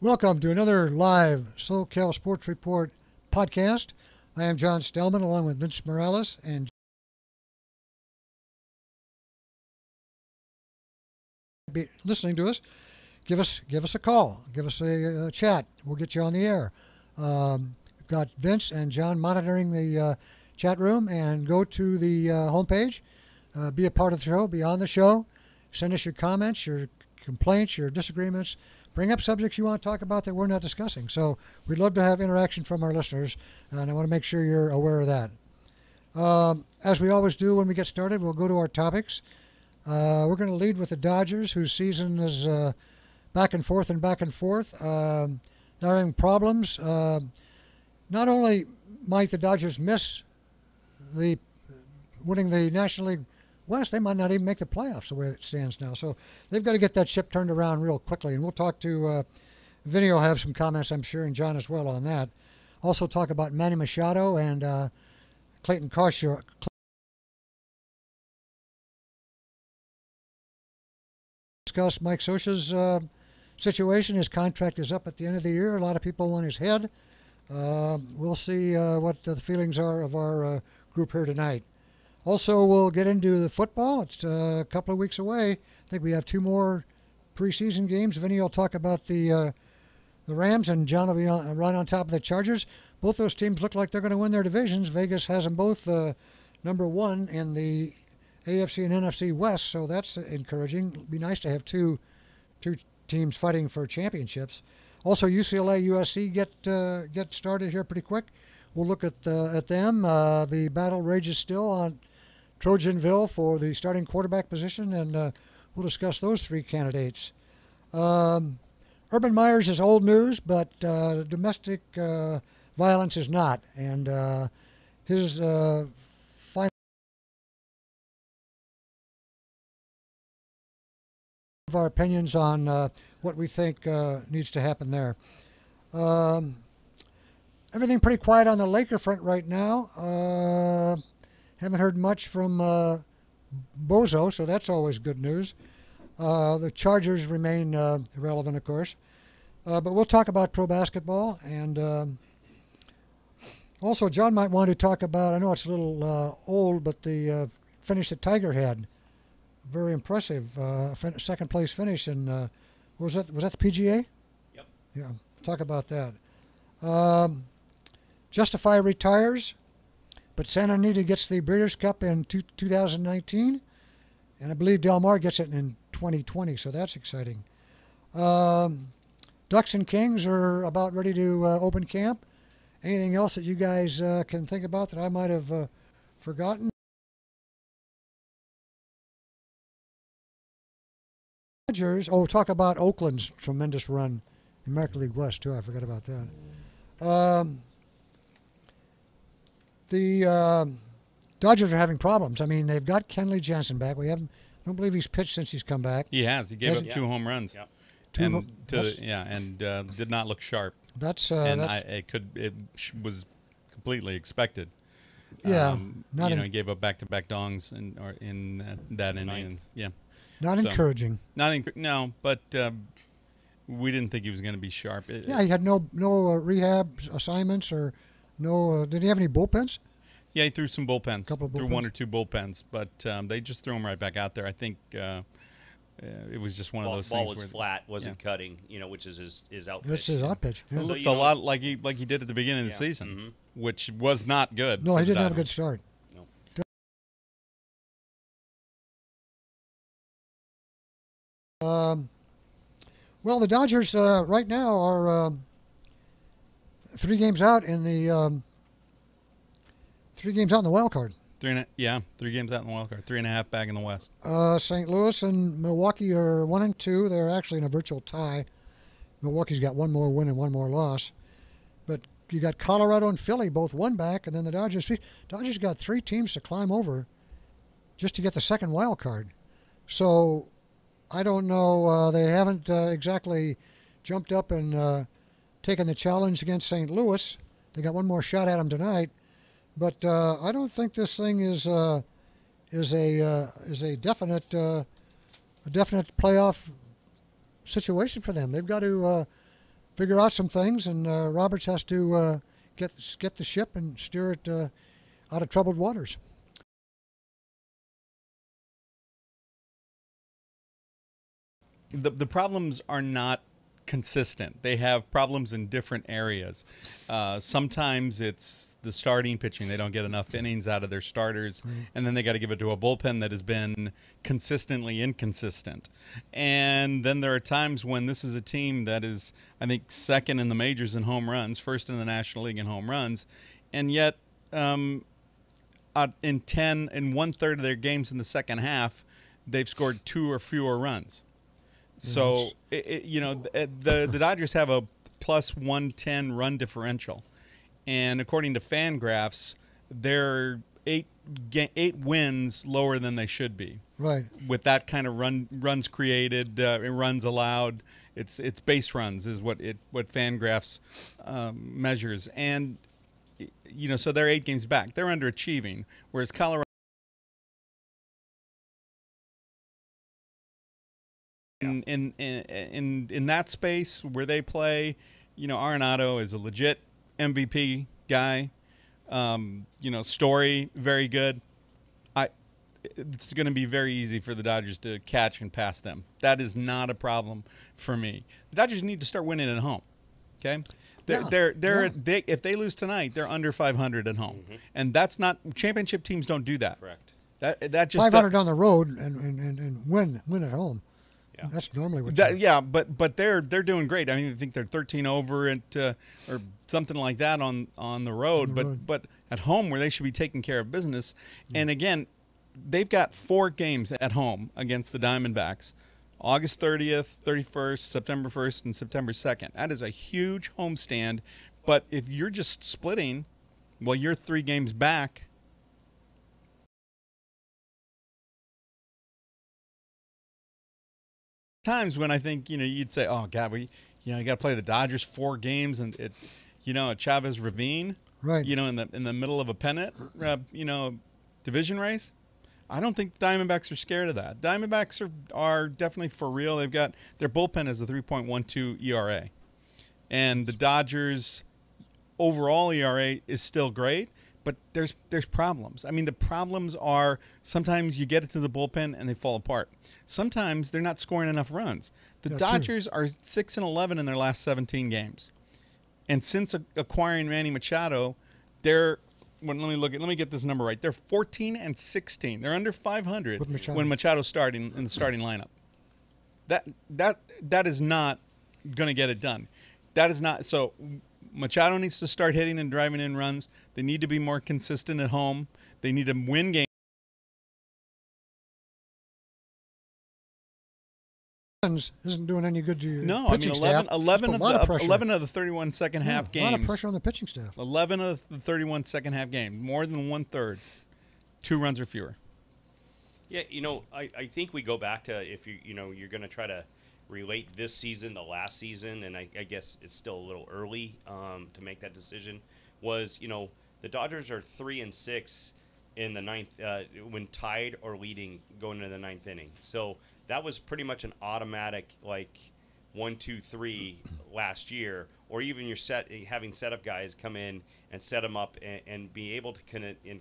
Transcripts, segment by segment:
Welcome to another live SoCal Sports Report podcast. I am John Stellman along with Vince Morales, and be listening to us. Give us a call. Give us a chat. We'll get you on the air. We've got Vince and John monitoring the chat room, and go to the homepage. Be a part of the show. Be on the show. Send us your comments, your complaints, your disagreements. Bring up subjects you want to talk about that we're not discussing. So we'd love to have interaction from our listeners, and I want to make sure you're aware of that. As we always do when we get started, we'll go to our topics. We're going to lead with the Dodgers, whose season is back and forth and back and forth. They're having problems. Not only might the Dodgers miss winning the National League West, they might not even make the playoffs the way it stands now. So they've got to get that ship turned around real quickly. And we'll talk to Vinny will have some comments, I'm sure, and John as well on that. Also talk about Manny Machado and Clayton Kershaw. Discuss Mike Scioscia's situation. His contract is up at the end of the year. A lot of people want his head. We'll see what the feelings are of our group here tonight. Also, we'll get into the football. It's a couple of weeks away. I think we have two more preseason games. Vinny will talk about the Rams, and John will be right on top of the Chargers. Both those teams look like they're going to win their divisions. Vegas has them both number one in the AFC and NFC West, so that's encouraging. It'd be nice to have two teams fighting for championships. Also, UCLA, USC get started here pretty quick. We'll look at them. The battle rages still on Trojanville for the starting quarterback position, and we'll discuss those three candidates. Urban Meyer's is old news, but domestic violence is not, and his final of our opinions on what we think needs to happen there. Everything pretty quiet on the Laker front right now. Haven't heard much from Bozo, so that's always good news. The Chargers remain irrelevant, of course. But we'll talk about pro basketball. And also, John might want to talk about, I know it's a little old, but the finish that Tiger had. Very impressive. Second place finish. And was that the PGA? Yep. Yeah, talk about that. Justify retires, but Santa Anita gets the Breeders' Cup in 2019, and I believe Del Mar gets it in 2020, so that's exciting. Ducks and Kings are about ready to open camp. Anything else that you guys can think about that I might have forgotten? Dodgers. Oh, talk about Oakland's tremendous run in American League West, too. I forgot about that. The Dodgers are having problems. I mean, they've got Kenley Jansen back. Don't believe he's pitched since he's come back. He has. He gave up 2 home runs. Yep. And did not look sharp. It was completely expected. Yeah, he gave up back-to-back dongs in that inning. Yeah, not encouraging. No, but we didn't think he was going to be sharp. He had no rehab assignments or no. Did he have any bullpens? Yeah, he threw some bullpens. Threw 1 or 2 bullpens, but they just threw him right back out there. I think it was just one of those things. The ball was flat, wasn't cutting, which is his out pitch. That's his out pitch. Yeah. It looked a lot like he did at the beginning of the season, which was not good. No, he didn't have a good start. No. Well, the Dodgers right now are 3 games out in the 3 games out in the wild card. 3 games out in the wild card. 3.5 back in the West. St. Louis and Milwaukee are 1 and 2. They're actually in a virtual tie. Milwaukee's got 1 more win and 1 more loss. But you got Colorado and Philly both 1 back, and then the Dodgers got 3 teams to climb over just to get the second wild card. So I don't know. They haven't exactly jumped up and taken the challenge against St. Louis. They got 1 more shot at them tonight, but I don't think this thing is a definite playoff situation for them. They've got to figure out some things, and Roberts has to get the ship and steer it out of troubled waters. The problems are not consistent. They have problems in different areas. Sometimes it's the starting pitching. They don't get enough innings out of their starters, and then they got to give it to a bullpen that has been consistently inconsistent. And then there are times when this is a team that is, I think, second in the majors in home runs, first in the National League in home runs, and yet in 1/3 of their games in the second half, they've scored 2 or fewer runs. So, the Dodgers have a plus 110 run differential. And according to Fangraphs, they're eight wins lower than they should be. Right. With that kind of runs created, runs allowed, it's base runs is what Fangraphs measures. And, so they're 8 games back. They're underachieving, whereas Colorado. In that space where they play, Arenado is a legit MVP guy. Story very good. It's going to be very easy for the Dodgers to catch and pass them. That is not a problem for me. The Dodgers need to start winning at home. Okay, if they lose tonight, they're under 500 at home, and that's not championship teams don't do that. Correct. That just 500 on the road and win at home. Yeah. That's normally what. But they're doing great. I mean, I think they're 13 over or something like that on the road. But at home, where they should be taking care of business. And again, they've got 4 games at home against the Diamondbacks: August 30th, 31st, September 1st, and September 2nd. That is a huge homestand. But if you're just splitting, well, you're 3 games back. Times when I think you'd say, oh God, you got to play the Dodgers 4 games and at Chavez Ravine, right? In the middle of a pennant, division race. I don't think the Diamondbacks are scared of that. Diamondbacks are definitely for real. They've got their bullpen is a 3.12 ERA, and the Dodgers' overall ERA is still great. But there's problems. I mean, the problems are sometimes you get it to the bullpen and they fall apart. Sometimes they're not scoring enough runs. The Dodgers are 6-11 in their last 17 games, and since acquiring Manny Machado, let me get this number right. They're 14-16. They're under 500 when Machado's starting in the starting lineup. That is not going to get it done. That is not so. Machado needs to start hitting and driving in runs. They need to be more consistent at home. They need to win games. Isn't doing any good to your pitching staff. 11 of the 31 second half games. A lot of pressure on the pitching staff. 11 of the 31 second half games, more than 1/3, 2 runs or fewer. Yeah, I think we go back to if you're going to try to relate this season to last season, and I guess it's still a little early to make that decision. Was the Dodgers are 3-6 in the 9th when tied or leading going into the 9th inning. So that was pretty much an automatic 1, 2, 3 last year, or even having setup guys come in and set them up and be able to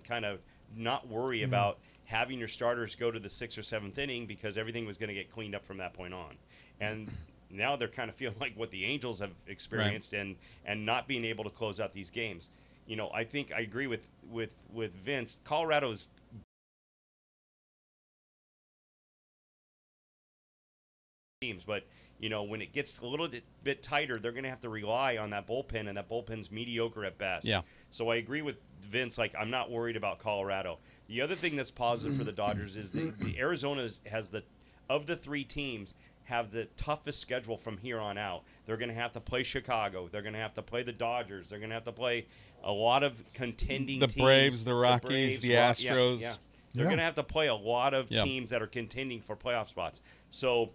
kind of not worry about having your starters go to the 6th or 7th inning because everything was going to get cleaned up from that point on. And now they're kind of feeling like what the Angels have experienced and not being able to close out these games. I think I agree with Vince. Colorado's teams, but when it gets a little bit tighter, they're going to have to rely on that bullpen, and that bullpen's mediocre at best. Yeah. So I agree with Vince. I'm not worried about Colorado. The other thing that's positive for the Dodgers is the Arizona has of the 3 teams have the toughest schedule from here on out. They're going to have to play Chicago. They're going to have to play the Dodgers. They're going to have to play a lot of contending teams. The Braves, the Rockies, the Astros. Yeah. They're going to have to play a lot of teams that are contending for playoff spots. So,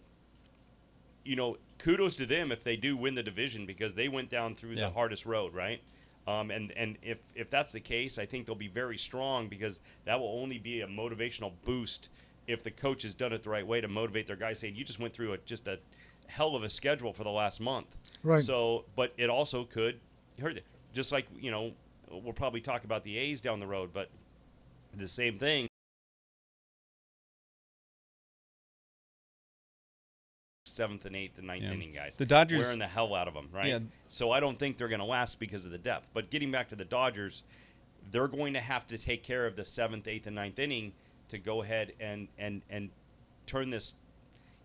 kudos to them if they do win the division because they went down through the hardest road, right? And if that's the case, I think they'll be very strong because that will only be a motivational boost if the coach has done it the right way to motivate their guys, saying you just went through just a hell of a schedule for the last month. Right. So, but it also could hurt. Just like, we'll probably talk about the A's down the road, but the same thing. Seventh and eighth and ninth inning guys. The Dodgers wearing the hell out of them, right? Yeah. So I don't think they're going to last because of the depth. But getting back to the Dodgers, they're going to have to take care of the seventh, eighth, and ninth inning to go ahead and turn this,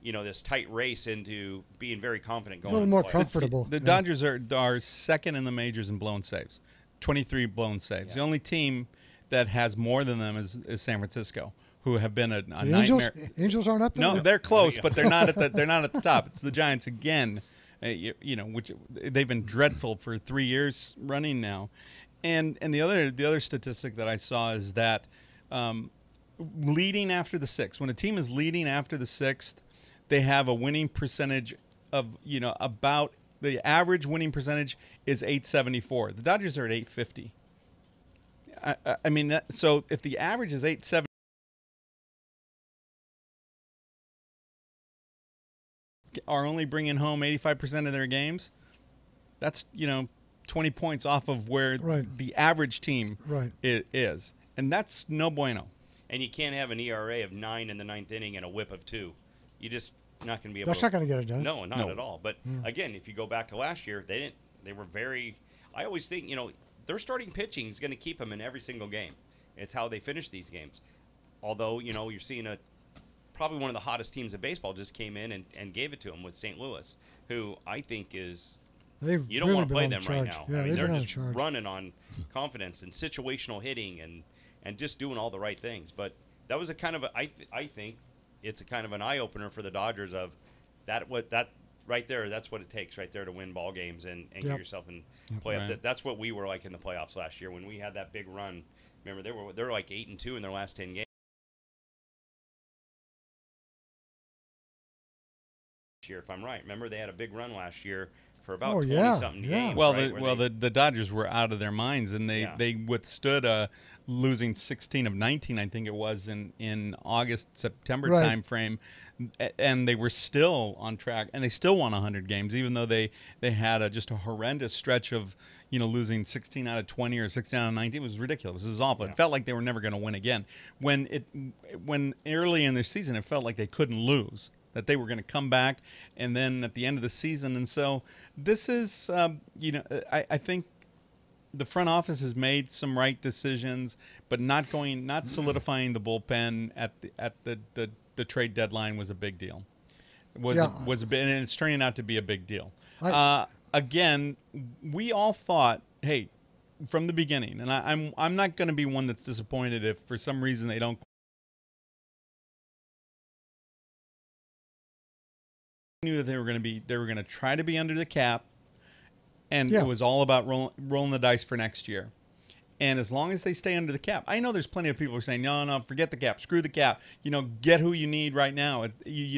this tight race into being very confident going. A little more comfortable. The Dodgers are second in the majors in blown saves, 23 blown saves. Yeah. The only team that has more than them is San Francisco, who have been a the nightmare. Angels aren't up there. No, they're close, but they're not at the top. It's the Giants again, which they've been dreadful for 3 years running now. And the other statistic that I saw is that leading after the sixth, when a team is leading after the sixth, they have a winning percentage of about the average winning percentage is 874. The Dodgers are at 850. I mean, so if the average is 870. Are only bringing home 85% of their games, that's 20 points off of where the average team is, and that's no bueno. And you can't have an ERA of 9 in the ninth inning and a WHIP of 2. You just not going to be able. That's not going to get it done. No, not at all. But again, if you go back to last year, they didn't. They were very. I always think their starting pitching is going to keep them in every single game. It's how they finish these games. Although you're seeing probably one of the hottest teams in baseball just came in and gave it to them with St. Louis, who I think is you don't really want to play been them on right charge. now. Yeah, I mean, they've they're been on just charge. running on confidence and situational hitting and just doing all the right things. But that was a kind of I think it's a kind of an eye opener for the Dodgers of that right there. That's what it takes right there to win ball games and get yourself in playoff. Right. That's what we were like in the playoffs last year when we had that big run. Remember they were like 8-2 in their last 10 games. Year, if I'm right. Remember they had a big run last year for about 20-something games. Well, right, the Dodgers were out of their minds, and they withstood losing 16 of 19, I think it was, in August, September time frame, and they were still on track, and they still won 100 games, even though they had just a horrendous stretch of losing 16 out of 20 or 16 out of 19. It was ridiculous. It was awful. It felt like they were never going to win again. When early in their season, it felt like they couldn't lose, that they were going to come back, and then at the end of the season. And so this is, I think the front office has made some right decisions, but not solidifying the bullpen at the trade deadline was a big deal. Was a bit, and it's turning out to be a big deal. Again, we all thought, hey, from the beginning, and I'm not going to be one that's disappointed if for some reason they don't. Knew that they were going to try to be under the cap, and it was all about rolling the dice for next year. And as long as they stay under the cap, I know there's plenty of people who are saying, no, forget the cap, screw the cap. Get who you need right now.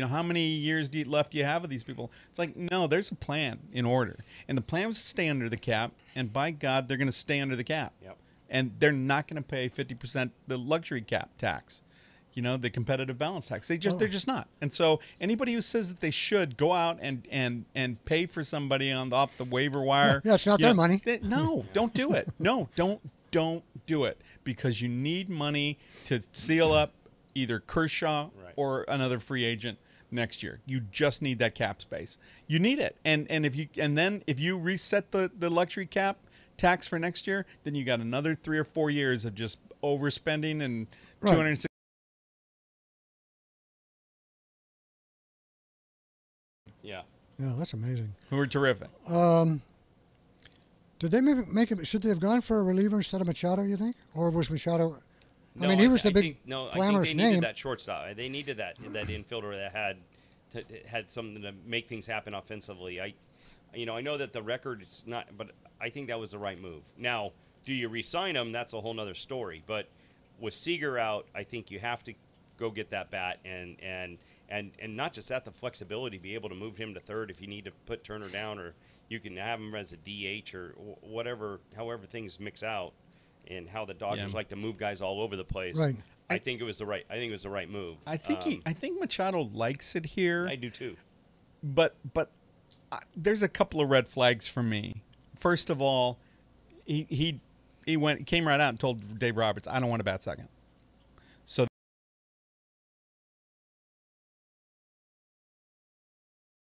How many years left do you have of these people? It's like, no, there's a plan in order, and the plan was to stay under the cap. And by God, they're going to stay under the cap. Yep. And they're not going to pay 50% the luxury cap tax. The competitive balance tax. They're just not. And so anybody who says that they should go out and pay for somebody off the waiver wire. Yeah, it's not their money. No, don't do it. No, don't do it, because you need money to seal up either Kershaw or another free agent next year. You just need that cap space. You need it. And if you reset the luxury cap tax for next year, then you got another 3 or 4 years of just overspending and 260. Yeah, that's amazing. Who are terrific. Did they make it? Should they have gone for a reliever instead of Machado, you think? Or was Machado? No, I mean, he was the big glamorous name. They needed that shortstop. They needed that infielder that had something to make things happen offensively. I know that the record is not, but I think that was the right move. Now, do you re-sign him? That's a whole other story. But with Scsr out, I think you have to go get that bat and not just that, the flexibility to be able to move him to third if you need to put Turner down, or you can have him as a DH or whatever, however things mix out, and how the Dodgers like to move guys all over the place. Right. I think it was the right. I think it was the right move. I think Machado likes it here. I do too. But there's a couple of red flags for me. First of all, he came right out and told Dave Roberts, "I don't want to bat second." So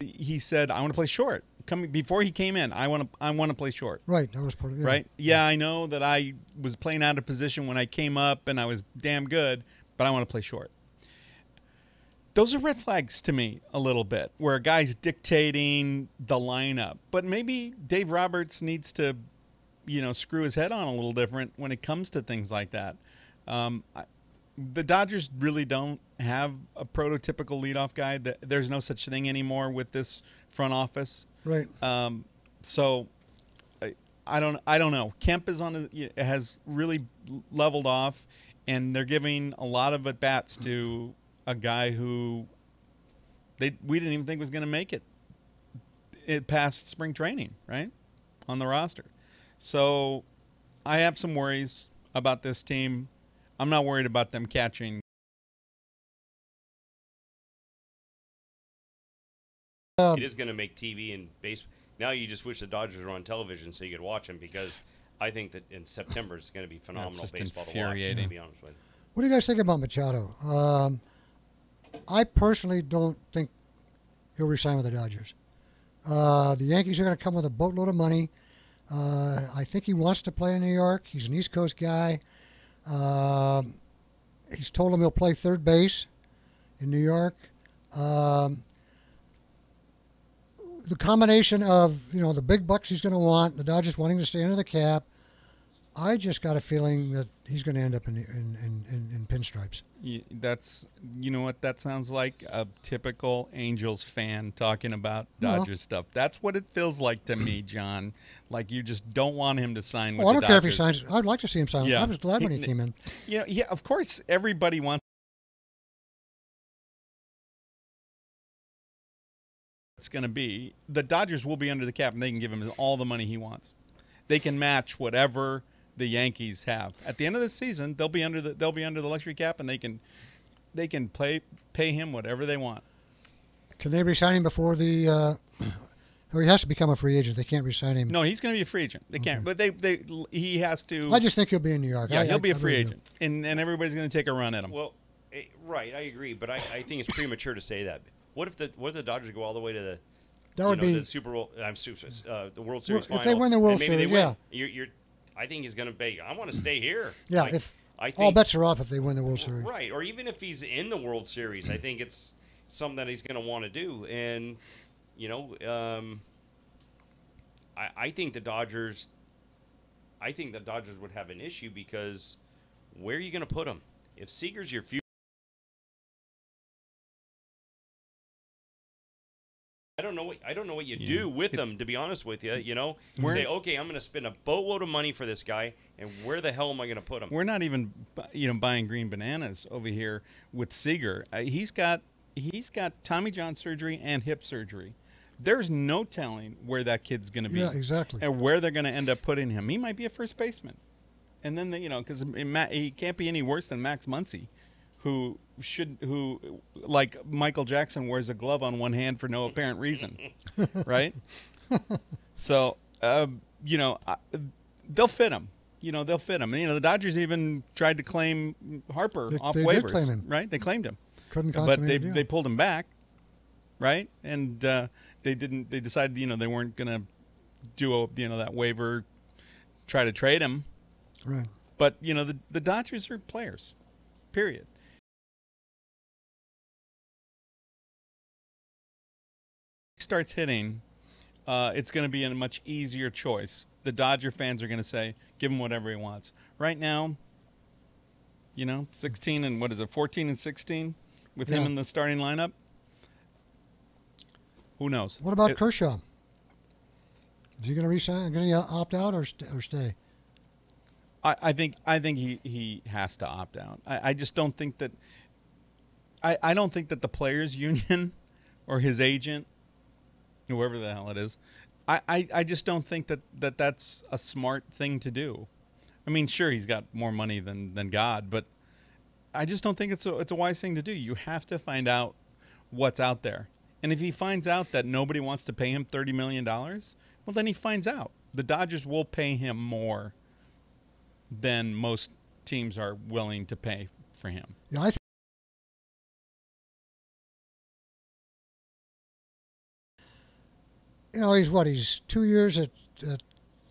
he said, "I want to play short." Before he came in, I want to play short. Right, that was part of it. Yeah. Right? Yeah, I know that I was playing out of position when I came up and I was damn good, but I want to play short. Those are red flags to me a little bit, where a guy's dictating the lineup. But maybe Dave Roberts needs to, screw his head on a little different when it comes to things like that. The Dodgers really don't have a prototypical leadoff guy. There's no such thing anymore with this front office. Right. So I don't know. Kemp has really leveled off, and they're giving a lot of at bats to a guy who we didn't even think was going to make it past spring training, right, on the roster. So I have some worries about this team. I'm not worried about them catching. It is going to make TV and baseball. Now you just wish the Dodgers were on television so you could watch them, because I think that in September it's going to be phenomenal baseball to watch. To be honest with you. What do you guys think about Machado? I personally don't think he'll resign with the Dodgers. The Yankees are going to come with a boatload of money. I think he wants to play in New York. He's an East Coast guy. He's told him he'll play third base in New York. The combination of, the big bucks he's going to want, the Dodgers wanting to stay under the cap, I just got a feeling that he's going to end up in pinstripes. That's, what that sounds like? A typical Angels fan talking about Dodgers stuff. That's what it feels like to me, John. Like you just don't want him to sign with the Dodgers. I don't care if he signs. I'd like to see him sign. Yeah. I was glad when he came in. Yeah, of course everybody wants. It's going to be the Dodgers will be under the cap, and they can give him all the money he wants. They can match whatever the Yankees have at the end of the season. They'll be under the luxury cap, and they can pay him whatever they want. Can they resign him before the? Or he has to become a free agent. They can't resign him. No, he's going to be a free agent. They can't, but he has to. I just think he'll be in New York. Yeah, he'll be a free agent, and everybody's going to take a run at him. Well, right, I agree, but I think it's premature to say that. What if the Dodgers go all the way to the Super Bowl? The World Series final. If they win the World Series, yeah. I think he's going to be. I want to stay here. Yeah, I think, all bets are off if they win the World Series. Right, or even if he's in the World Series, I think it's something that he's going to want to do. And I think the Dodgers. I think the Dodgers would have an issue, because where are you going to put him? If Seager's your future. I don't know what you do with them, to be honest with you. You say, okay, I'm going to spend a boatload of money for this guy, and where the hell am I going to put him? We're not even, buying green bananas over here with Seager. He's got Tommy John surgery and hip surgery. There's no telling where that kid's going to be. Yeah, exactly. And where they're going to end up putting him. He might be a first baseman, and then because he can't be any worse than Max Muncy, who like Michael Jackson wears a glove on one hand for no apparent reason, right? So they'll fit him. They'll fit him. The Dodgers even tried to claim Harper off waivers. Did claim him. Right? They claimed him. Couldn't consummate but they pulled him back, right? And they didn't. They decided they weren't going to do that waiver, try to trade him. Right. But the Dodgers are players. Period. Starts hitting, it's going to be a much easier choice. The Dodger fans are going to say, give him whatever he wants. Right now, 16 and 14 and 16 with him in the starting lineup. Who knows? What about Kershaw? Is he going to resign? Going to opt out or stay? I think he has to opt out. I just don't think that. I don't think that the players' union or his agent, whoever the hell it is, I just don't think that that's a smart thing to do. I mean, sure, he's got more money than God, but I just don't think it's a wise thing to do. You have to find out what's out there. And if he finds out that nobody wants to pay him $30 million, well, then he finds out. The Dodgers will pay him more than most teams are willing to pay for him. Yeah, I he's 2 years at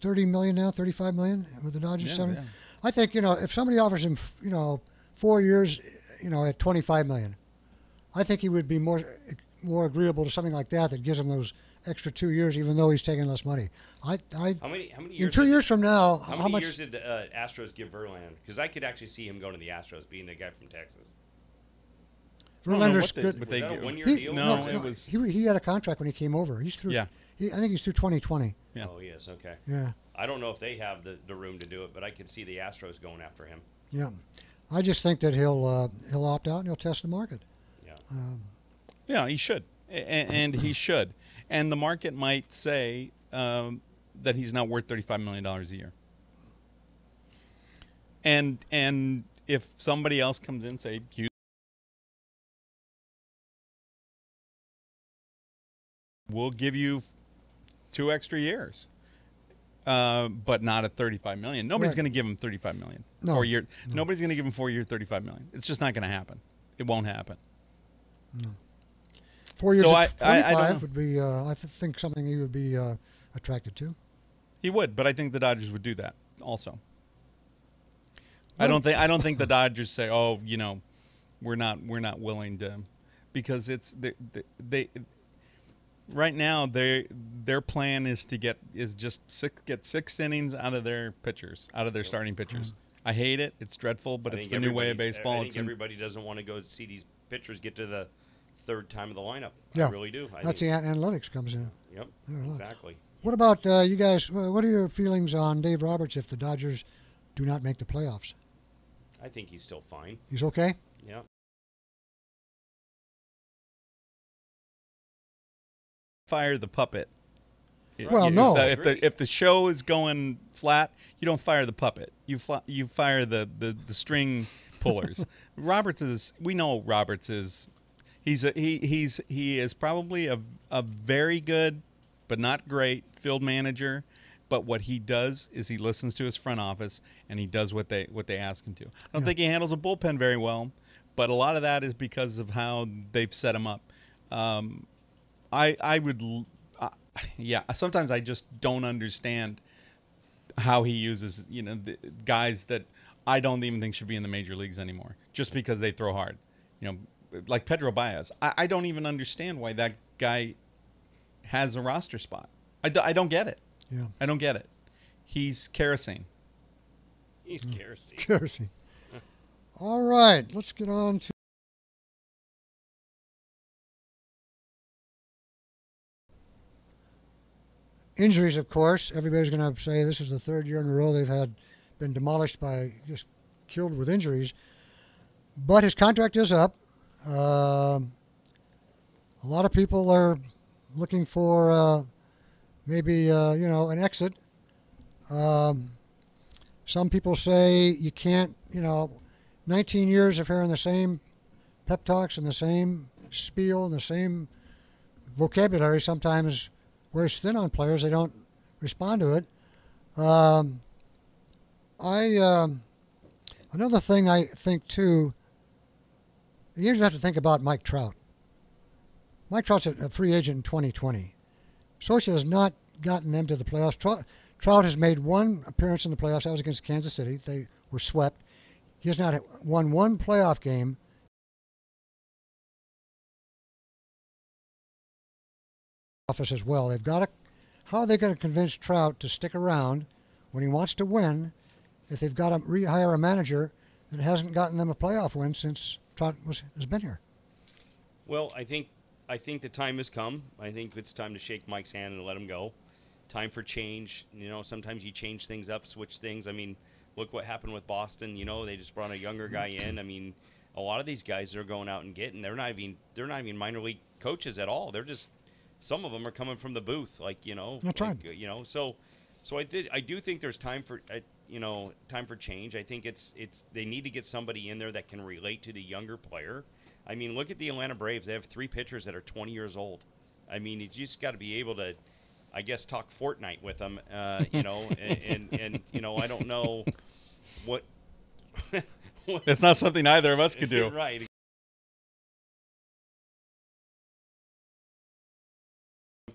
$30 million now, $35 million with the Dodgers. Yeah. I think, if somebody offers him, 4 years, at $25 million, I think he would be more agreeable to something like that gives him those extra 2 years, even though he's taking less money. How many years? In 2 years from now, how many years did Astros give Verlander? Because I could actually see him going to the Astros, being the guy from Texas. Verlander's Was that a one-year deal? No, it was. He had a contract when he came over. He's through. Yeah. I think he's through 2020. Yeah. Oh, yes. Okay. Yeah. I don't know if they have the room to do it, but I could see the Astros going after him. Yeah. I just think that he'll opt out and he'll test the market. Yeah. Yeah, he should, and he should. And the market might say that he's not worth $35 million a year. And if somebody else comes in, say, we'll give you 2 extra years, but not at $35 million. Nobody's going to give him $35 million. No. 4 year. No. Nobody's going to give him 4 years, $35 million. It's just not going to happen. It won't happen. No. 4 years So at I don't 25 know. would be, I think, something he would be attracted to. He would, but I think the Dodgers would do that also. I don't think the Dodgers say, "Oh, we're not willing to," because it's they right now their plan is to get 6 innings out of their pitchers, out of their starting pitchers. I hate it. It's dreadful, but it's the new way of baseball. I think everybody doesn't want to go see these pitchers get to the third time of the lineup. Yeah. I really do. That's the analytics comes in. Yep. Yeah. Exactly. What about you guys? What are your feelings on Dave Roberts if the Dodgers do not make the playoffs? I think he's still fine. He's okay? Yeah. Fire the puppet. Well, no. If the show is going flat, you don't fire the puppet. You fire the string pullers. We know Roberts is he is probably a very good but not great field manager. But what he does is he listens to his front office and he does what they ask him to. I don't think he handles a bullpen very well, but a lot of that is because of how they've set him up. Sometimes I just don't understand how he uses the guys that I don't even think should be in the major leagues anymore, just because they throw hard. Like Pedro Baez. I don't even understand why that guy has a roster spot. I don't get it. Yeah. I don't get it. He's kerosene. He's kerosene. Kerosene. All right, let's get on to injuries. Of course, everybody's going to say this is the third year in a row they've been demolished by just killed with injuries. But his contract is up. A lot of people are looking for maybe an exit. Some people say you can't. 19 years of hearing the same pep talks and the same spiel and the same vocabulary sometimes wears thin on players. They don't respond to it. Another thing I think too. You usually have to think about Mike Trout. Mike Trout's a free agent in 2020. Scsr has not gotten them to the playoffs. Trout has made one appearance in the playoffs. That was against Kansas City. They were swept. He has not won one playoff game. Office as well. How are they going to convince Trout to stick around when he wants to win if they've got to rehire a manager that hasn't gotten them a playoff win since Trout has been here? Well, I think the time has come. I think it's time to shake Mike's hand and let him go. Time for change. Sometimes you change things up, switch things. I mean, look what happened with Boston. They just brought a younger guy in. I mean, a lot of these guys they're going out and getting. They're not even minor league coaches at all. They're just some of them are coming from the booth, That's right. So I do think there's time for time for change. I think it's they need to get somebody in there that can relate to the younger player. I mean, look at the Atlanta Braves. They have 3 pitchers that are 20 years old. I mean, you just got to be able to, I guess, talk Fortnite with them, and I don't know what. It's not something either of us could do. Right.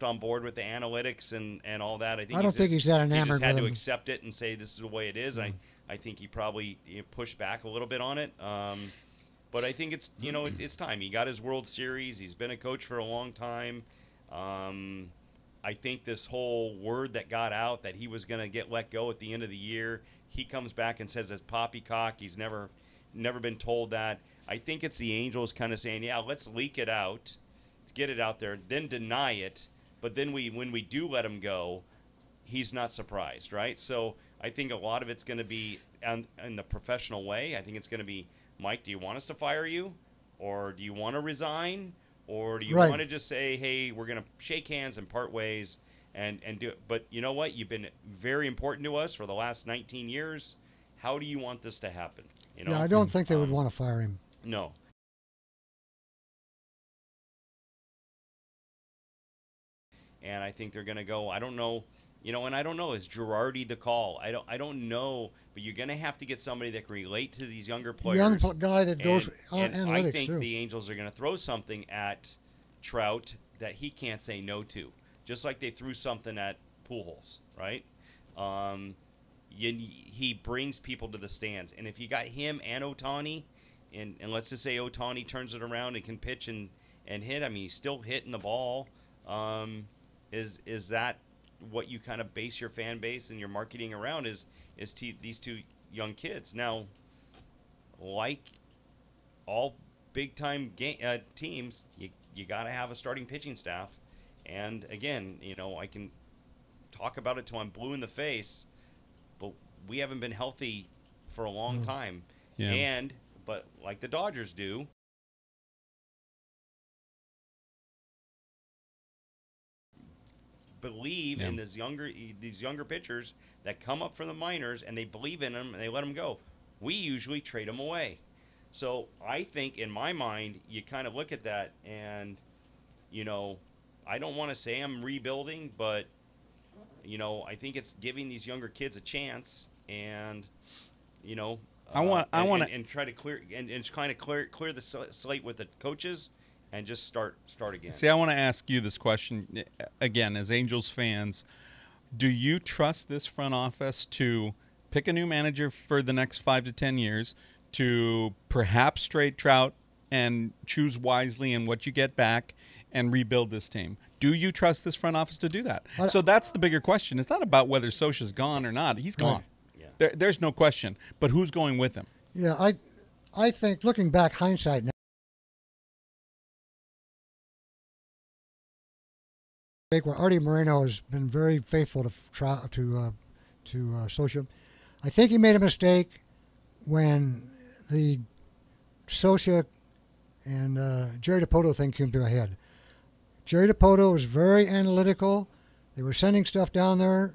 On board with the analytics and all that. I don't think he's that enamored He just had with to him. accept it and say this is the way it is. I think he probably pushed back a little bit on it. But I think it's it's time. He got his World Series. He's been a coach for a long time. I think this whole word that got out that he was going to get let go at the end of the year, he comes back and says it's poppycock. He's never been told that. I think it's the Angels kind of saying, yeah, let's leak it out, let's get it out there, then deny it. But then when we do let him go, he's not surprised, right? So I think a lot of it's going to be in the professional way. I think it's going to be, Mike, do you want us to fire you? Or do you want to resign? Or do you want to just say, hey, we're going to shake hands and part ways and do it? But you know what? You've been very important to us for the last 19 years. How do you want this to happen? Yeah, I don't think they would want to fire him. No. And I think they're going to go, I don't know, and I don't know, is Girardi the call? I don't know, but you're going to have to get somebody that can relate to these younger players. Young guy that goes on and analytics, I think too. the Angels are going to throw something at Trout that he can't say no to, just like they threw something at Pujols, right? He brings people to the stands. And if you got him and Ohtani, and let's just say Ohtani turns it around and can pitch and hit, I mean, he's still hitting the ball. Is that what you kind of base your fan base and your marketing around is these 2 young kids? Now, like all big-time teams, you got to have a starting pitching staff. And, again, I can talk about it till I'm blue in the face, but we haven't been healthy for a long time. Yeah. But like the Dodgers do, believe in these younger pitchers that come up from the minors, and they believe in them and they let them go. We usually trade them away. So I think in my mind, you kind of look at that and, I don't want to say I'm rebuilding, but, I think it's giving these younger kids a chance and, I want and try to clear and kind of clear the slate with the coaches. And just start again. See, I want to ask you this question again, as Angels fans. Do you trust this front office to pick a new manager for the next 5 to 10 years, to perhaps trade Trout and choose wisely in what you get back and rebuild this team? Do you trust this front office to do that? So that's the bigger question. It's not about whether Sciar's gone or not. He's gone. Yeah. There's no question. But who's going with him? Yeah, I think, looking back, hindsight now, where Artie Moreno has been very faithful to Sciar. I think he made a mistake when the Sciar and Jerry Dipoto thing came to a head. Jerry Dipoto was very analytical. They were sending stuff down there.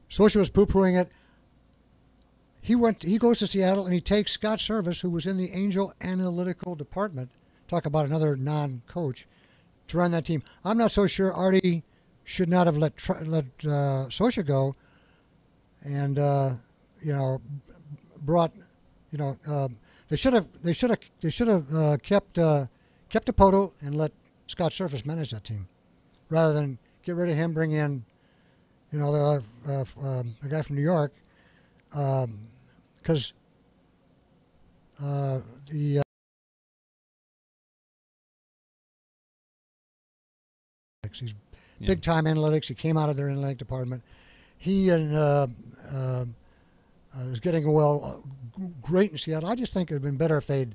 Sciar was poo-pooing it. He goes to Seattle and he takes Scott Service, who was in the Angel analytical department. Talk about another non-coach, to run that team. I'm not so sure Artie should not have let Sciar go, and brought. They should have kept Dipoto and let Scott Service manage that team, rather than get rid of him, bring in, the guy from New York, because the. He's big time analytics. He came out of their analytic department. He was getting great in Seattle. I just think it would have been better if they'd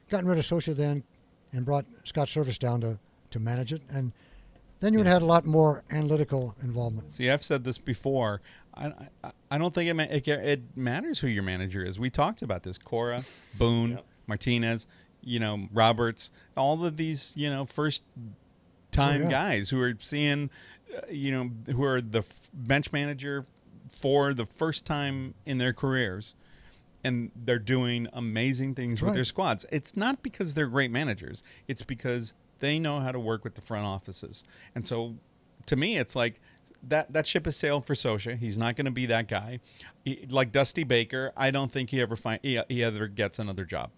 gotten rid of Sciar then and brought Scott Service down to manage it, and then you would have had a lot more analytical involvement. See, I've said this before. I don't think it matters who your manager is. We talked about this. Cora, Boone, Martinez, Roberts, all of these, first time guys who are seeing, who are the bench manager for the first time in their careers, and they're doing amazing things with Right. their squads. It's not because they're great managers. It's because they know how to work with the front offices. And so, to me, it's like that ship has sailed for Sosha. He's not going to be that guy. Like Dusty Baker, I don't think he ever gets another job.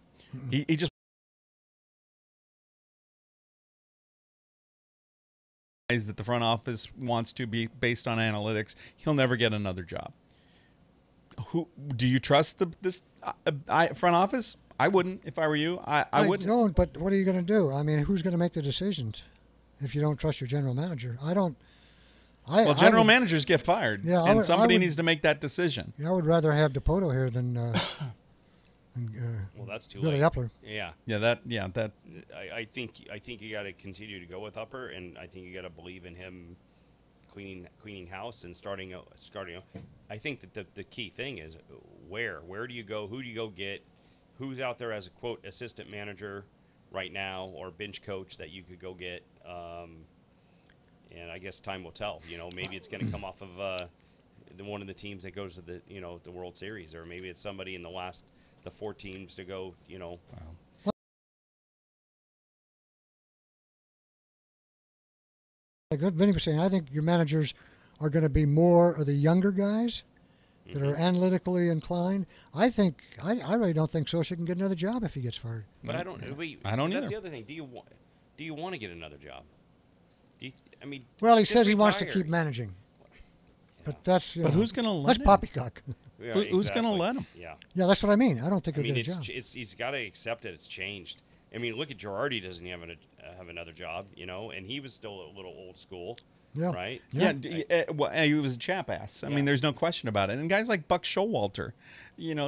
He just that the front office wants to be based on analytics. He'll never get another job. Who do you trust this front office? I wouldn't if I were you. I wouldn't. don't, but what are you going to do? I mean, who's going to make the decisions if you don't trust your general manager? I don't. Well, general managers get fired, Yeah, and I somebody would- needs to make that decision. I would rather have DePoto here than Well, that's too Billy late. Epler. Yeah. That I think you got to continue to go with Upper, and I think you got to believe in him cleaning house and starting. I think that the key thing is where do you go? Who do you go get? Who's out there as a quote assistant manager right now or bench coach that you could go get? And I guess time will tell. Maybe it's going to come off of one of the teams that goes to the World Series, or maybe it's somebody in the 4 teams to go. Like what Vinny was saying, I think your managers are going to be more of the younger guys that are analytically inclined. I really don't think Sosha can get another job if he gets fired. But I don't. I don't That's either. the other thing. Do you want to get another job? I mean, Well, he just says he wants to retire. keep managing, but that's But who's going to let that's him? poppycock. Yeah, Who's going to exactly. let him? Yeah. Yeah, that's what I mean. I don't think I he'll mean, get a job. he's got to accept that it's changed. I mean, look at Girardi doesn't have another job, and he was still a little old school, Yeah. right? Yeah, well, he was a chap ass. I mean, there's no question about it. And guys like Buck Showalter,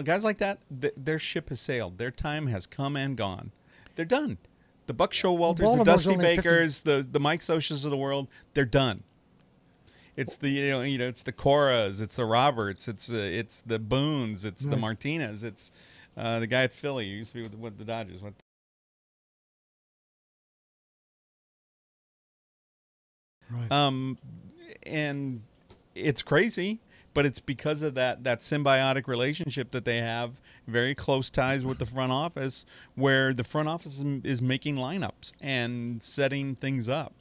guys like that, their ship has sailed. Their time has come and gone. They're done. The Buck Showalters, the Baltimore's Dusty only 50 Bakers, the Mike Sochas of the world, they're done. It's the it's the Coras, it's the Roberts, it's the Boones, it's the Right. Martinez, it's the guy at Philly who used to be with the Dodgers. Right. And it's crazy, but it's because of that symbiotic relationship that they have, very close ties with the front office, where the front office is making lineups and setting things up.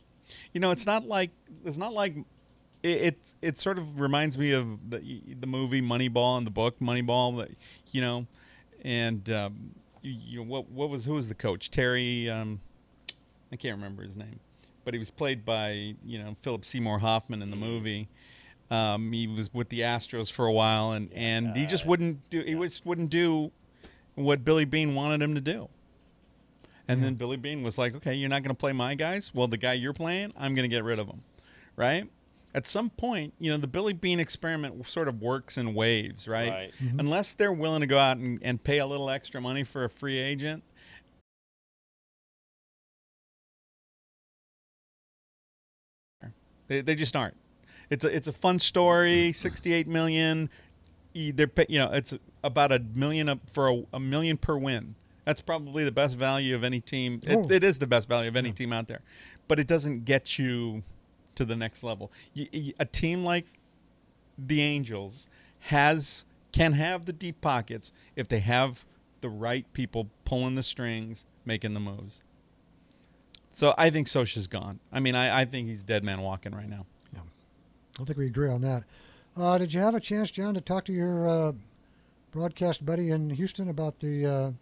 It's not like it sort of reminds me of the movie Moneyball and the book Moneyball, that and who was the coach? Terry, I can't remember his name, but he was played by Philip Seymour Hoffman in the movie. He was with the Astros for a while, and he just wouldn't do what Billy Beane wanted him to do. And then Billy Beane was like, "Okay, you're not going to play my guys. Well, the guy you're playing, I'm going to get rid of him." Right? At some point, the Billy Beane experiment sort of works in waves, right? Right. Unless they're willing to go out and pay a little extra money for a free agent. They just aren't. It's a fun story. 68 million. It's about $1 million for a million per win. That's probably the best value of any team. It is the best value of any team out there, but it doesn't get you to the next level. A team like the Angels can have the deep pockets if they have the right people pulling the strings, making the moves. So I think Sosha's gone. I mean, I think he's dead man walking right now. Yeah. I think we agree on that. Did you have a chance, John, to talk to your broadcast buddy in Houston about the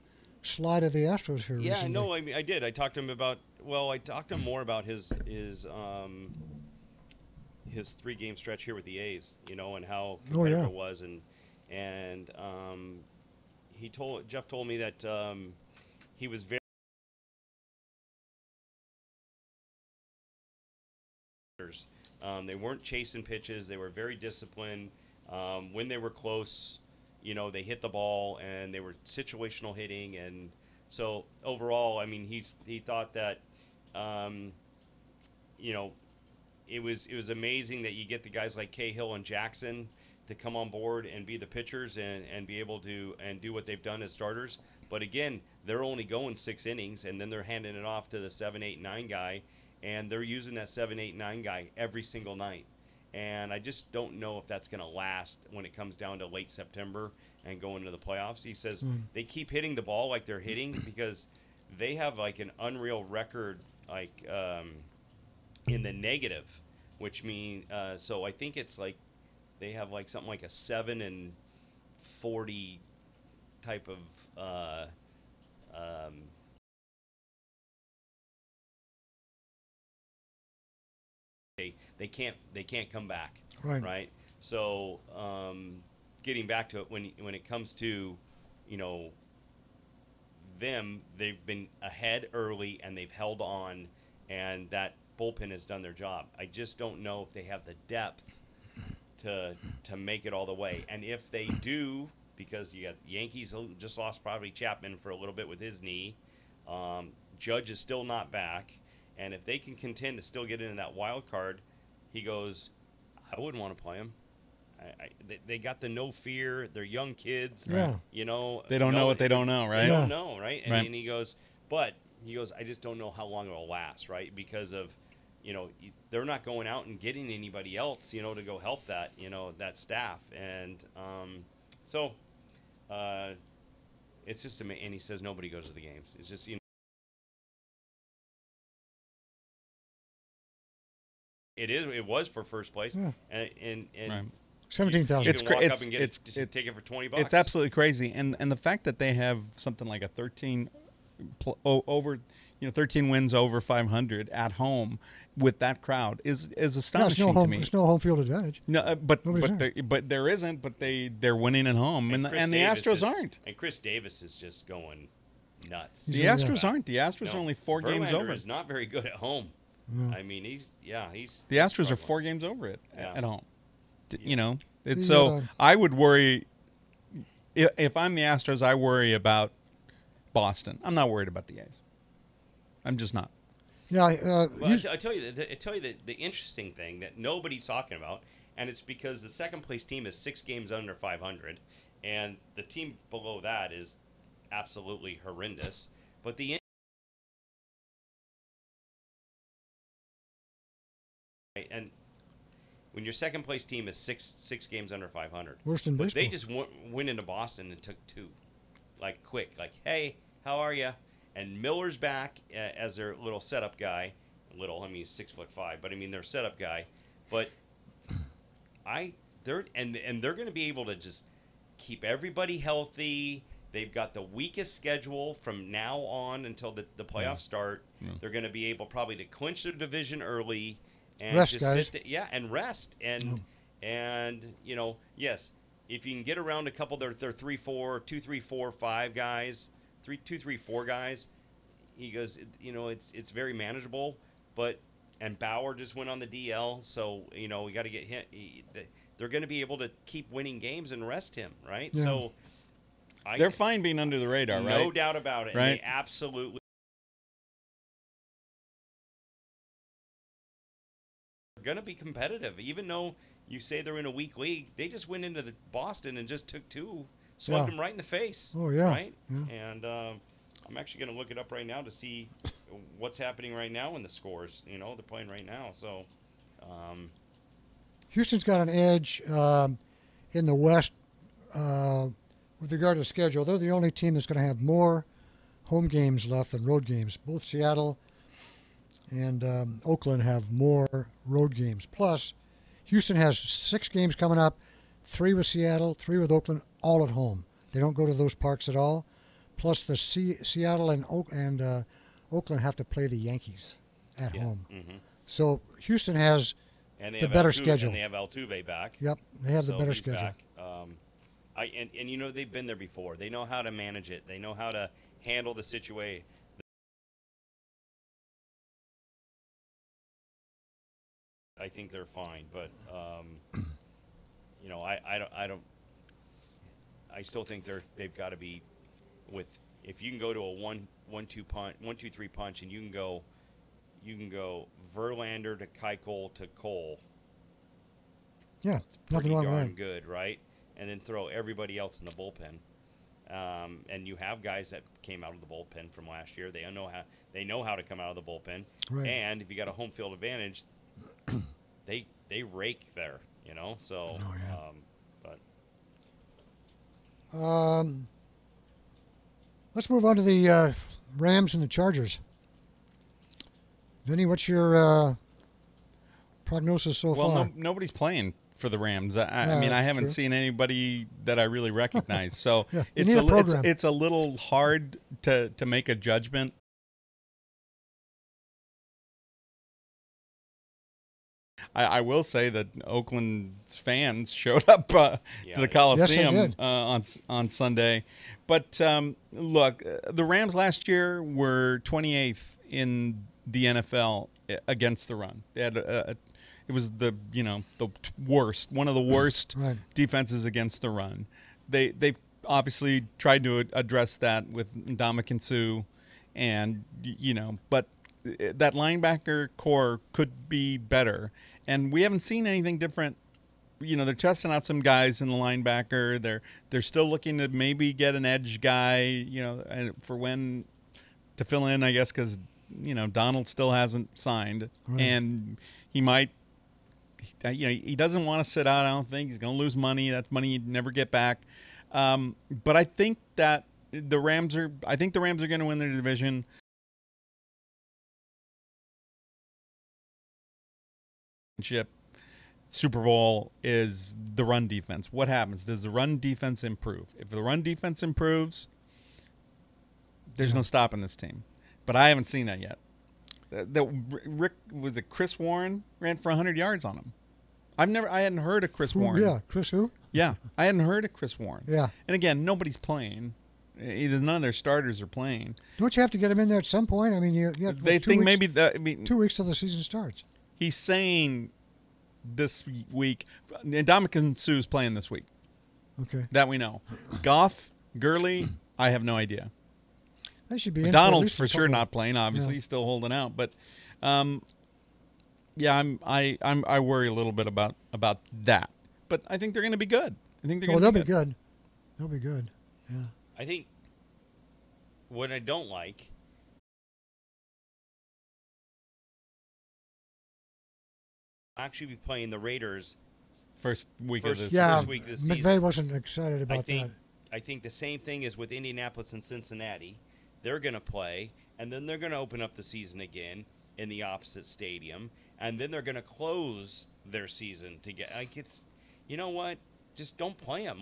slide of the Astros here Yeah, recently? no, I mean, I did. I talked to him more about his 3-game stretch here with the A's, and how competitive it was, and Jeff told me that he was very. They weren't chasing pitches. They were very disciplined. When they were close, they hit the ball, and they were situational hitting. And so overall, I mean, he thought that, it was amazing that you get the guys like Cahill and Jackson to come on board and be the pitchers and be able to and do what they've done as starters. But again, they're only going 6 innings, and then they're handing it off to the 7, 8, 9 guy. And they're using that 7, 8, 9 guy every single night. and I just don't know if that's going to last when it comes down to late September and going into the playoffs. He says they keep hitting the ball like they're hitting because they have like an unreal record, like in the negative, which means so I think it's like they have like something like a 7-40 type of they can't come back, right? So getting back to it, when it comes to, you know, them, they've been ahead early and they've held on, and that bullpen has done their job. I just don't know if they have the depth to make it all the way. And if they do, because you got the Yankees who just lost probably Chapman for a little bit with his knee, Judge is still not back, and if they can contend to still get into that wild card, he goes, I wouldn't want to play him. They got the no fear. They're young kids. Yeah. You know. They don't know what they don't know, right? They Yeah. don't know, right? And he goes, I just don't know how long it'll last, right? Because of, you know, they're not going out and getting anybody else, you know, to go help that, you know, that staff. And so it's just and he says nobody goes to the games. It's just, you know, it was for first place, and Right. 17,000. You It's can walk cra- up and take it for $20. It's absolutely crazy, and the fact that they have something like a 13 wins over 500 at home with that crowd is astonishing to me. There's no home field advantage. No, but there isn't. But they're winning at home, and the Astros aren't. And Chris Davis is just going nuts. The Astros aren't. The Astros are only 4 games over. Verlander is not very good at home. No. I mean, he's The Astros struggling. are 4 games over it at home. You know, it's The, so I would worry if I'm the Astros. I worry about Boston. I'm not worried about the A's. I'm just not. Yeah. Well, I tell you the interesting thing that nobody's talking about, and it's because the second place team is 6 games under 500, and the team below that is absolutely horrendous. But and when your second place team is six games under 500, Worse than but baseball. they just went into Boston and took 2, like quick, like, hey, how are you? And Miller's back as their little setup guy. Little, I mean, he's 6'5", but I mean their setup guy. But they're going to be able to just keep everybody healthy. They've got the weakest schedule from now on until the playoffs start. Yeah. They're going to be able probably to clinch their division early and Rest, just guys. and rest and you know, yes, if you can get around a couple of their 3-4, 2, 3, 4, 5 guys, 2, 3, 4 guys, he goes, you know, it's very manageable. But and Bauer just went on the DL, so you know we got to get him. They're going to be able to keep winning games and rest him, right? Yeah. So They're fine being under the radar, right? No doubt about it. Right. And they absolutely are going to be competitive, even though you say they're in a weak league. They just went into the Boston and just took 2, slugged them right in the face. Oh, yeah. Right. Yeah. And I'm actually going to look it up right now to see what's happening right now in the scores. You know, they're playing right now. So, Houston's got an edge in the West with regard to the schedule. They're the only team that's going to have more home games left than road games. Both Seattle and Oakland have more road games. Plus, Houston has 6 games coming up, 3 with Seattle, 3 with Oakland, all at home. They don't go to those parks at all. Plus, the Seattle and Oakland have to play the Yankees at home. Mm-hmm. So Houston has and the better schedule. And they have Altuve back. Yep, they have the So better he's schedule. back. And you know they've been there before. They know how to manage it. They know how to handle the situation. I think they're fine, but you know I still think they've got to be with, if you can go to a 1-2-3 punch, and you can go Verlander to Keuchel to Cole. Yeah, It's nothing pretty wrong with darn that. good, right? And then throw everybody else in the bullpen. And you have guys that came out of the bullpen from last year. They know how to come out of the bullpen. Right. And if you got a home field advantage, they rake there, you know. So, Oh, yeah. but Let's move on to the Rams and the Chargers. Vinny, what's your prognosis so Well, far? nobody's playing for the Rams. I Yeah, mean, I that's haven't true. seen anybody that I really recognize. So Yeah, you it's need a program. it's a little hard to make a judgment. I will say that Oakland's fans showed up to Yeah, the they- Coliseum Yes, they did. on Sunday. But look, the Rams last year were 28th in the NFL against the run. They had it was the worst, one of the worst Right. defenses against the run. They've obviously tried to address that with Ndamukong Suh, and but that linebacker core could be better, and we haven't seen anything different. They're testing out some guys in the linebacker. They're still looking to maybe get an edge guy, and for when to fill in, I guess, because Donald still hasn't signed, Right. and he might. He doesn't want to sit out. I don't think he's going to lose money. That's money you'd never get back. But I think that the Rams are. I think the Rams are going to win their division. Super Bowl is the run defense. What happens? Does the run defense improve? If the run defense improves, there's no stopping this team. But I haven't seen that yet. Chris Warren ran for 100 yards on him. I hadn't heard of Chris Warren. Yeah, Chris who? Yeah, I hadn't heard of Chris Warren. Yeah. And again, nobody's playing. Either none of their starters are playing. Don't you have to get him in there at some point? I mean, They think maybe 2 weeks till the season starts. he's saying this week. Ndamukong Suh's playing this week. Okay. That we know. Goff, Gurley, I have no idea. They should be in. McDonald's for for at least a sure couple- not playing. Obviously, Yeah. he's still holding out. But, yeah, I worry a little bit about that. But I think they're going to be good. I think they're Oh, going they'll to be good. They'll be good. Yeah. I think what I don't like actually be playing the Raiders First week First- of this. Yeah. week this season. McVay wasn't excited I about think that. I think the same thing is with Indianapolis and Cincinnati. They're going to play, and then they're going to open up the season again in the opposite stadium, and then they're going to close their season to get it's. You know what? Just don't play them.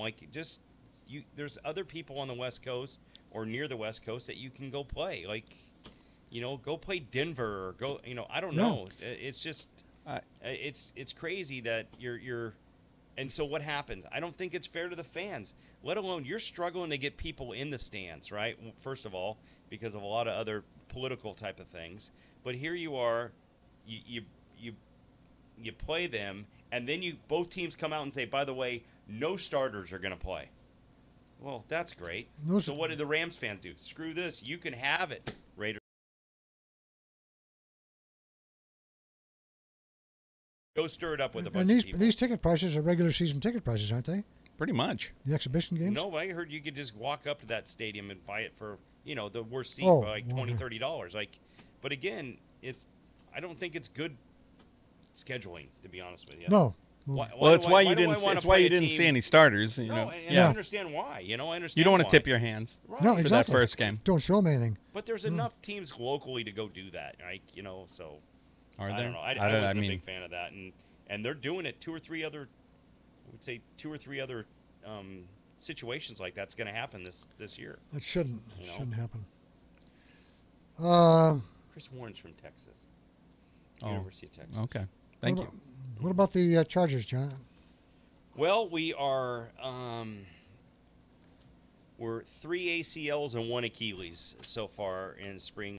There's other people on the West Coast or near the West Coast that you can go play. Go play Denver or go. I don't Yeah. know. It's just. I- It's crazy that you're. And so what happens? I don't think it's fair to the fans, let alone you're struggling to get people in the stands, right? First of all, because of a lot of other political type of things. But here you are, you play them, and then both teams come out and say, by the way, no starters are going to play. Well, that's great. Those- So what did the Rams fans do? Screw this. You can have it, Raiders. Go stir it up with a bunch And of people. these ticket prices are regular season ticket prices, aren't they? Pretty much. The exhibition games. No, I heard you could just walk up to that stadium and buy it for, the worst seat Oh, for like well, $20, yeah. $30. But again, I don't think it's good scheduling, to be honest with you. No. Well, that's why you didn't. It's It's why you didn't see any starters. No, and yeah. I understand why. I understand. You don't want to why. tip your hands Right. No, for exactly. that first game. Don't show them anything. But there's enough teams locally to go do that, right? So Are I there? don't know. I don't- wasn't I mean, a big fan of that, and they're doing it two or three other situations like that's going to happen this year. That shouldn't You know. shouldn't happen. Chris Warren's from Texas, Oh, University of Texas. okay. Thank what you. about, What about the Chargers, John? Well, we are we're 3 ACLs and 1 Achilles so far in spring.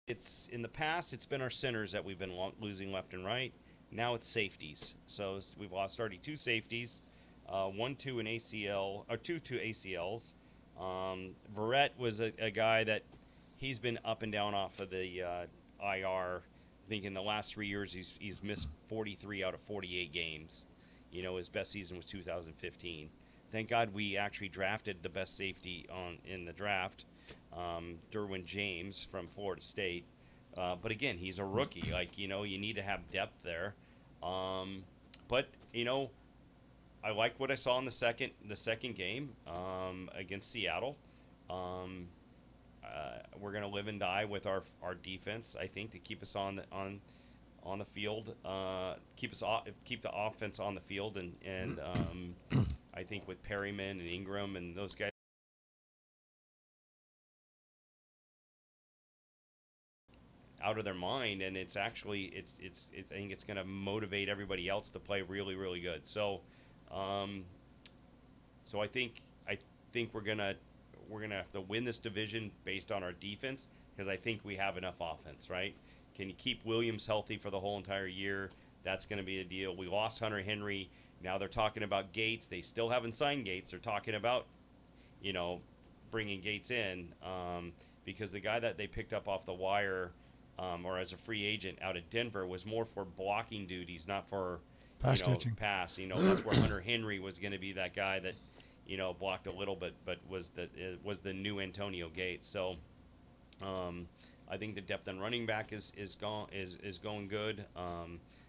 It's in the past. It's been our centers that we've been losing left and right. Now it's safeties. So we've lost already 2 safeties, 1 to an ACL or 2 to ACLs. Verrett was a guy that he's been up and down off of the IR. I think in the last 3 years he's missed 43 out of 48 games. His best season was 2015. Thank God we actually drafted the best safety in the draft, Derwin James from Florida State. But again, he's a rookie. Like, you need to have depth there. But I like what I saw in the second game against Seattle. Um, we're gonna live and die with our defense. I think to keep us on the field, keep the offense on the field, and I think with Perryman and Ingram and those guys out of their mind, and it's actually I think it's going to motivate everybody else to play really really good. Um, so I think we're gonna have to win this division based on our defense because I think we have enough offense, right? Can you keep Williams healthy for the whole entire year? That's going to be a deal. We lost Hunter Henry. Now they're talking about Gates. They still haven't signed Gates. They're talking about, bringing Gates in because the guy that they picked up off the wire or as a free agent out of Denver was more for blocking duties, not for Pass catching. pass. That's where Hunter Henry was going to be that guy that blocked a little bit, but was the new Antonio Gates. So I think the depth on running back is going good.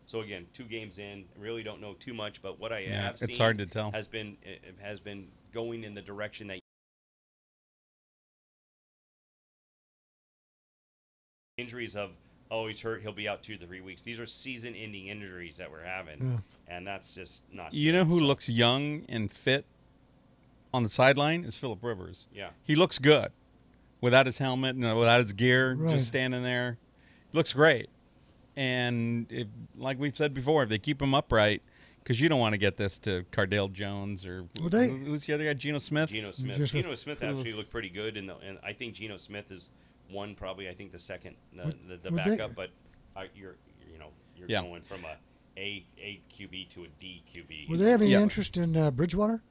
So again, 2 games in, really don't know too much, but what I have seen it's hard to tell. has been going in the direction that injuries of he's hurt, he'll be out 2 to 3 weeks. These are season-ending injuries that we're having, and that's just not. You know who looks young and fit on the sideline is Phillip Rivers. Yeah, he looks good without his helmet, without his gear, Right. just standing there. Looks great. And like we've said before, if they keep him upright, because you don't want to get this to Cardale Jones or who's the other guy, Geno Smith? Geno Smith actually looked pretty good, and I think Geno Smith is probably I think the second the backup, but you're going from a QB to a D QB. Would they have any interest in Bridgewater?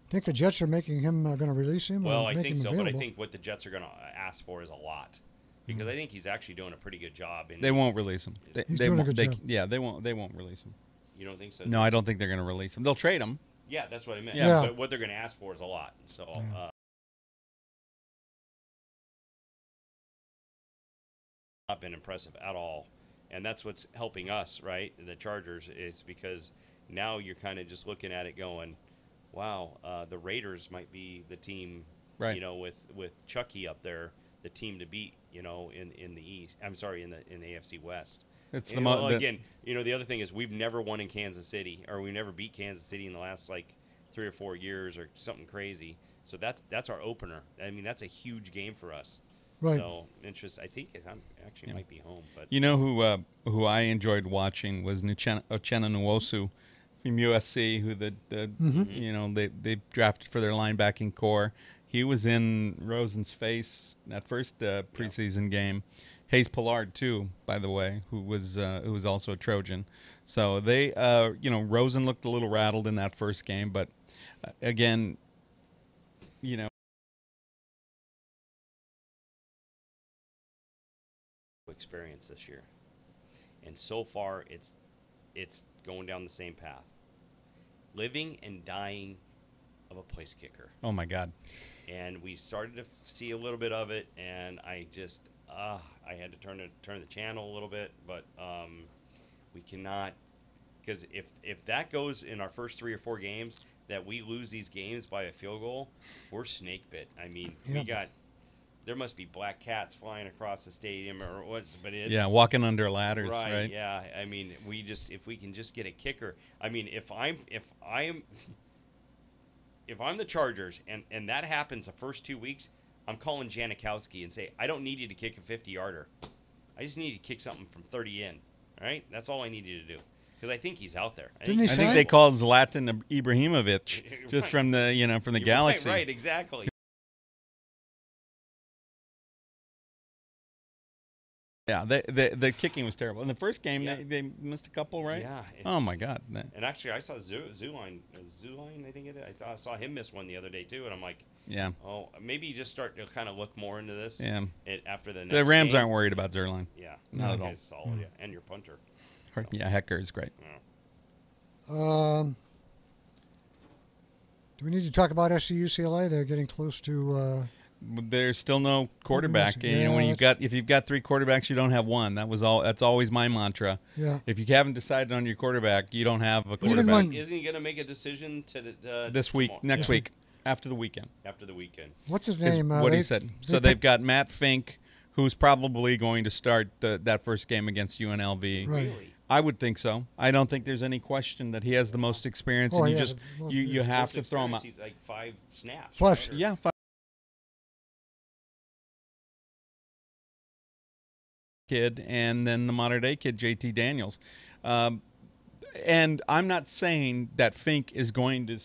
I think the Jets are making him going to release him. Well, or I make think him so, available. but I think what the Jets are going to ask for is a lot because I think he's actually doing a pretty good job. They won't release him. He's doing a good job. Yeah, they won't release him. You don't think so? No, I don't think they're going to release him. They'll trade him. Yeah, that's what I meant. Yeah. But what they're going to ask for is a lot. So. Not been impressive at all, and that's what's helping us, right? The Chargers. It's because now you're kind of just looking at it going, wow, the Raiders might be the team, right? With Chucky up there, the team to beat, in the East. I'm sorry, in the AFC West. It's again, the other thing is we've never won in Kansas City, or we never beat Kansas City in the last 3 or 4 years, or something crazy. So that's our opener. I mean, that's a huge game for us. Right. So interest. I think it might be home, but who I enjoyed watching was Uchenna Nwosu from USC, who they drafted for their linebacking core. He was in Rosen's face in that first preseason game. Hayes Pollard too, by the way, who was also a Trojan. So they Rosen looked a little rattled in that first game, but again, experience this year, and so far it's going down the same path, living and dying of a place kicker. Oh my God! And we started to see a little bit of it, and I just I had to turn the channel a little bit, but we cannot, because if that goes in our first 3 or 4 games that we lose these games by a field goal, we're snake bit. I mean, there must be black cats flying across the stadium or what, but it's walking under ladders, right? Yeah, I mean, if we can just get a kicker. I mean, if I'm the Chargers and that happens the first 2 weeks, I'm calling Janikowski and say, I don't need you to kick a 50-yarder. I just need you to kick something from 30 in. All right, that's all I need you to do. Because I think he's out there. I Didn't he think they called Zlatan Ibrahimovic just from the Galaxy. Right, exactly. Yeah, the kicking was terrible. In the first game, they missed a couple, right? Yeah. Oh my God. And actually, I saw Zuline, I think it is. I saw him miss one the other day too, and I'm like, yeah. Oh, maybe you just start to kind of look more into this. Yeah. After the next the Rams game. Aren't worried about Zerline. Yeah. Not at all. Solid. Yeah, and your punter. So. Yeah, Hecker is great. Yeah. Do we need to talk about SC UCLA? They're getting close to. There's still no quarterback. Yeah, And, when if you've got 3 quarterbacks, you don't have one. That's always my mantra. Yeah. If you haven't decided on your quarterback, you don't have a quarterback. Isn't he going to make a decision This week, next week, after the weekend. After the weekend. What's his Is name? what he said. So they've got Matt Fink, who's probably going to start that first game against UNLV. Right. Really? I would think so. I don't think there's any question that he has the most experience, Oh, and yeah, you have to Most throw him out. experience, He's like 5 snaps. Plus- right? Or- Yeah, kid, and then the modern day kid, JT Daniels. And I'm not saying that Fink is going to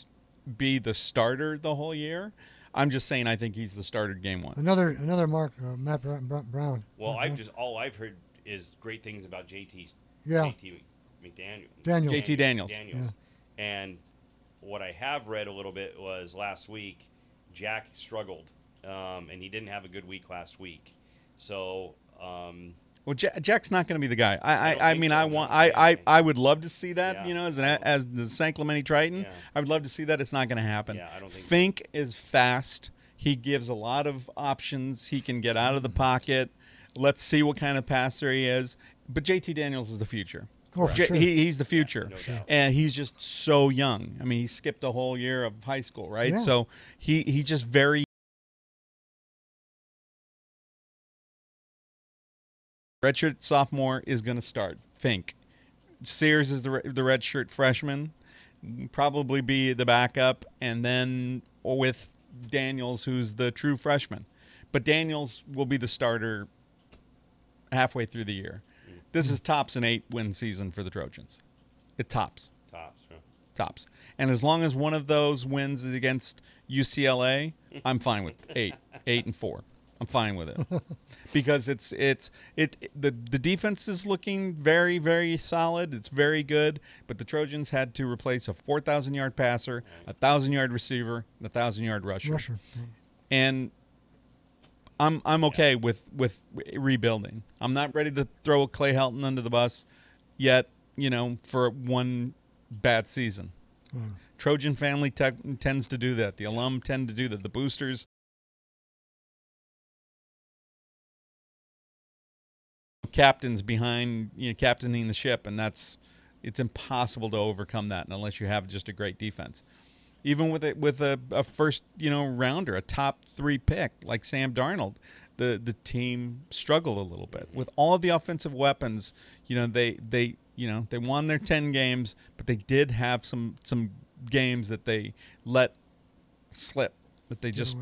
be the starter the whole year. I'm just saying I think he's the starter game 1. Another Matt Brown. Well, Uh-huh. all I've heard is great things about JT McDaniel. Daniels. JT Daniels. Yeah. And what I have read a little bit was last week, Jack struggled, and he didn't have a good week last week. So, Well, Jack's not going to be the guy. don't I think mean, so. I would love to see that. Yeah. As the San Clemente Triton, Yeah. I would love to see that. It's not going to happen. Yeah, I don't think so. Fink is fast. He gives a lot of options. He can get out of the pocket. Let's see what kind of passer he is. But JT Daniels is the future. Oh, for sure. He's the future, no doubt. and he's just so young. I mean, he skipped a whole year of high school, right? Yeah. So he's just very. Redshirt sophomore is going to start. Fink. Sears is the redshirt freshman. Probably be the backup, and then with Daniels, who's the true freshman. But Daniels will be the starter halfway through the year. This is tops an 8-win season for the Trojans. It tops. Tops. And as long as one of those wins is against UCLA, I'm fine with 8-4. I'm fine with it because the defense is looking very, very solid. It's very good, but the Trojans had to replace a 4,000-yard passer, a 1,000-yard receiver, and a 1,000-yard rusher. And I'm okay with rebuilding. I'm not ready to throw Clay Helton under the bus yet, for one bad season. Trojan family tends to do that. The alum tend to do that. The boosters. Captains behind, captaining the ship, and it's impossible to overcome that unless you have just a great defense. Even with a first rounder, a top 3 pick like Sam Darnold, the team struggled a little bit with all of the offensive weapons. They won their 10 games, but they did have some games that they let slip, that they just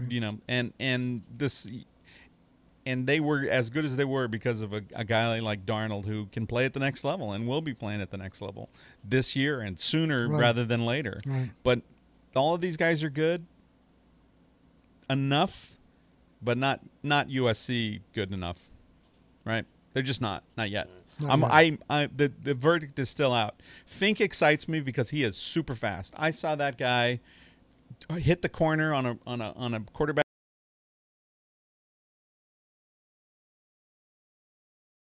and they were as good as they were because of a guy like Darnold who can play at the next level and will be playing at the next level this year and sooner rather than later. Right. But all of these guys are good enough, but not USC good enough, right? They're just not yet. The verdict is still out. Fink excites me because he is super fast. I saw that guy hit the corner on a quarterback.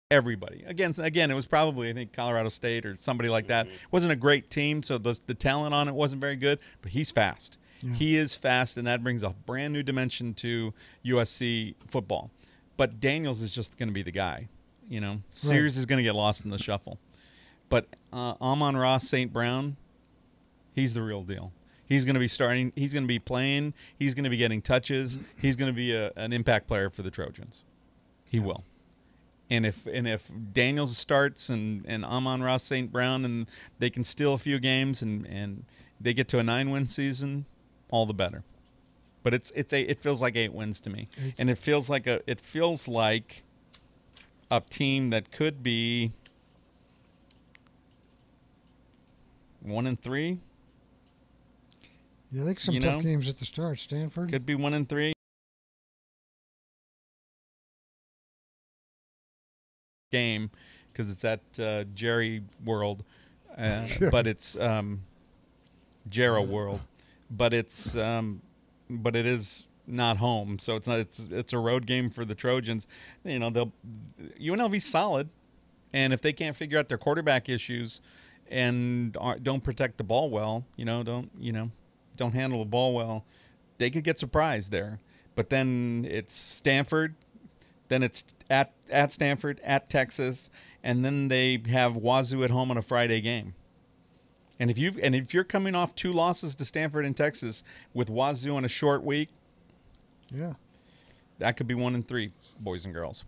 Everybody. Again, it was probably, I think, Colorado State or somebody like that. It wasn't a great team, so the talent on it wasn't very good, but he's fast. Yeah. He is fast, and that brings a brand new dimension to USC football. But Daniels is just going to be the guy. Sears is going to get lost in the shuffle. But Amon-Ra St. Brown, he's the real deal. He's going to be starting. He's going to be playing. He's going to be getting touches. He's going to be an impact player for the Trojans. He will. And if Daniels starts and Amon-Ra St. Brown and they can steal a few games and they get to a 9-win season, all the better. But it feels like 8 wins to me, and it feels like a team that could be 1-3. Yeah, I think some tough games at the start. Stanford could be 1-3. Game because it's at Jerry World, but it's Jarrow World, but it is not home, so it's a road game for the Trojans. UNLV's solid, and if they can't figure out their quarterback issues and don't protect the ball well, don't handle the ball well, they could get surprised there. but then it's Stanford, then it's at Stanford, at Texas, and then they have Wazoo at home on a Friday game. And if you're coming off 2 losses to Stanford and Texas with Wazoo on a short week, Yeah. that could be 1-3, boys and girls.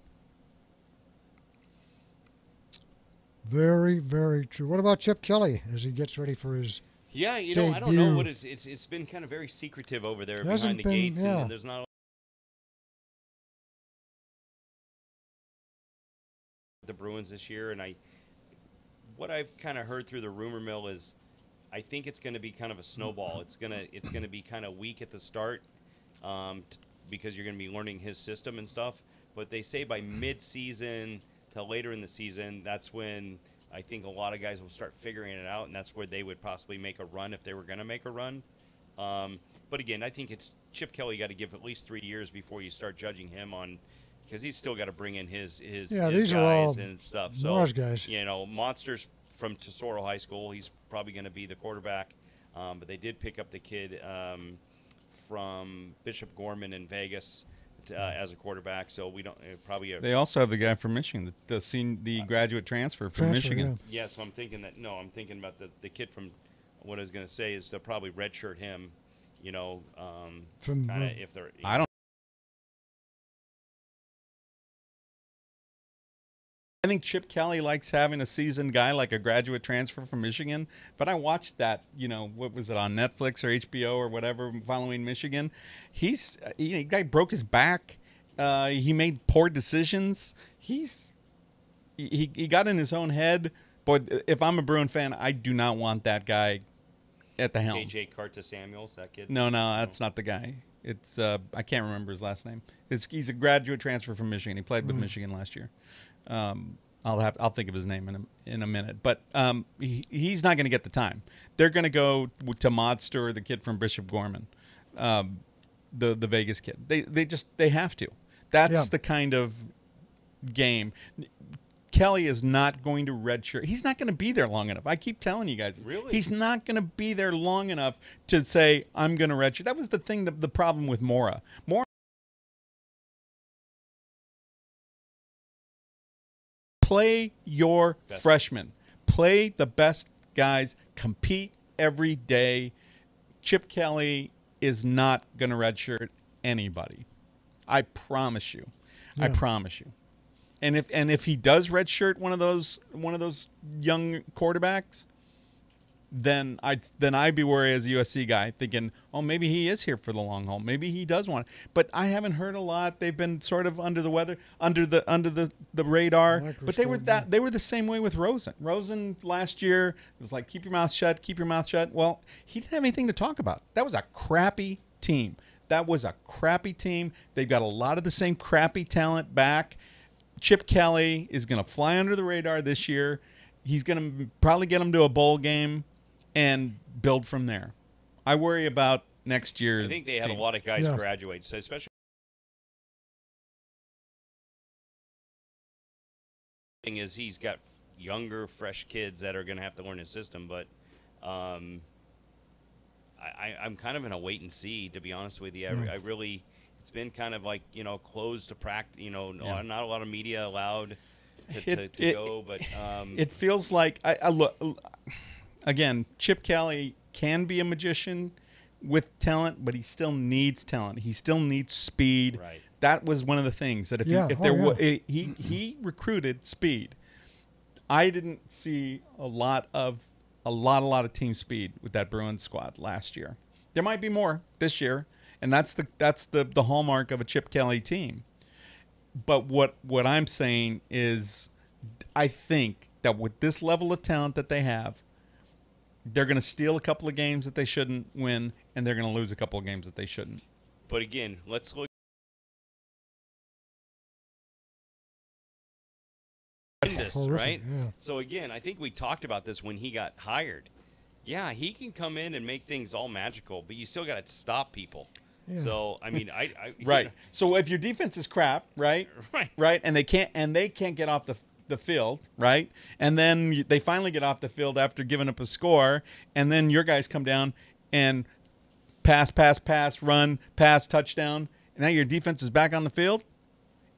Very, very true. What about Chip Kelly as he gets ready for his? Yeah, I don't know Debut. what it's been kind of very secretive over there Hasn't behind the been- gates, yeah. and there's not the Bruins this year. And what I've kind of heard through the rumor mill is, I think it's going to be kind of a snowball. It's gonna be kind of weak at the start, because you're going to be learning his system and stuff. But they say by mid-season to later in the season, that's when I think a lot of guys will start figuring it out, and that's where they would possibly make a run if they were going to make a run. But again, I think it's Chip Kelly. You got to give at least 3 years before you start judging him on, because he's still got to bring in his Yeah, his these are guys all and stuff. So Norris guys. monsters from Tesoro High School. He's probably going to be the quarterback. But they did pick up the kid from Bishop Gorman in Vegas as a quarterback. So we don't probably. They also have the guy from Michigan, the graduate transfer from Michigan. Yeah. Yeah, so I'm thinking I'm thinking about the kid from. What I was going to say is to probably redshirt him. From kind of if they're. I don't. I think Chip Kelly likes having a seasoned guy like a graduate transfer from Michigan. But I watched that, what was it, on Netflix or HBO or whatever, following Michigan. The guy broke his back. He made poor decisions. He got in his own head. But if I'm a Bruin fan, I do not want that guy at the helm. KJ Carta Samuels, that kid. No, that's not the guy. It's I can't remember his last name. He's a graduate transfer from Michigan. He played with Michigan last year. I'll think of his name in a minute. But he's not going to get the time. They're going to go to Modster, the kid from Bishop Gorman, the Vegas kid. They have to. That's the kind of game. Kelly is not going to redshirt. He's not going to be there long enough. I keep telling you guys. Really? He's not going to be there long enough to say, I'm going to redshirt. That was the thing, the problem with Mora. Play your freshmen. Play the best guys. Compete every day. Chip Kelly is not going to redshirt anybody. I promise you. Yeah. I promise you. And if he does redshirt one of those young quarterbacks, then I'd be worried as a USC guy, thinking, oh, maybe he is here for the long haul. Maybe he does want it. But I haven't heard a lot. They've been sort of under the weather, under the radar. But they were the same way with Rosen. Rosen last year was like, keep your mouth shut, keep your mouth shut. Well, he didn't have anything to talk about. That was a crappy team. They've got a lot of the same crappy talent back. Chip Kelly is going to fly under the radar this year. He's going to probably get them to a bowl game and build from there. I worry about next year. I think they had a lot of guys graduate, so especially thing is he's got younger, fresh kids that are going to have to learn his system. But I'm kind of in a wait and see, to be honest with you. I really. It's been kind of like, closed to practice, not a lot of media allowed to go. But it feels like, I look, again, Chip Kelly can be a magician with talent, but he still needs talent. He still needs speed. Right. That was one of the things that he recruited speed. I didn't see a lot of team speed with that Bruins squad last year. There might be more this year. And that's the hallmark of a Chip Kelly team. But what I'm saying is, I think that with this level of talent that they have, they're going to steal a couple of games that they shouldn't win, and they're going to lose a couple of games that they shouldn't. But again, let's look at this, right? Yeah. So again, I think we talked about this when he got hired. Yeah, he can come in and make things all magical, but you still got to stop people. Yeah. So I mean, I right. So if your defense is crap, right, and they can't get off the field, right, and then they finally get off the field after giving up a score, and then your guys come down and pass, run, pass, touchdown, now your defense is back on the field,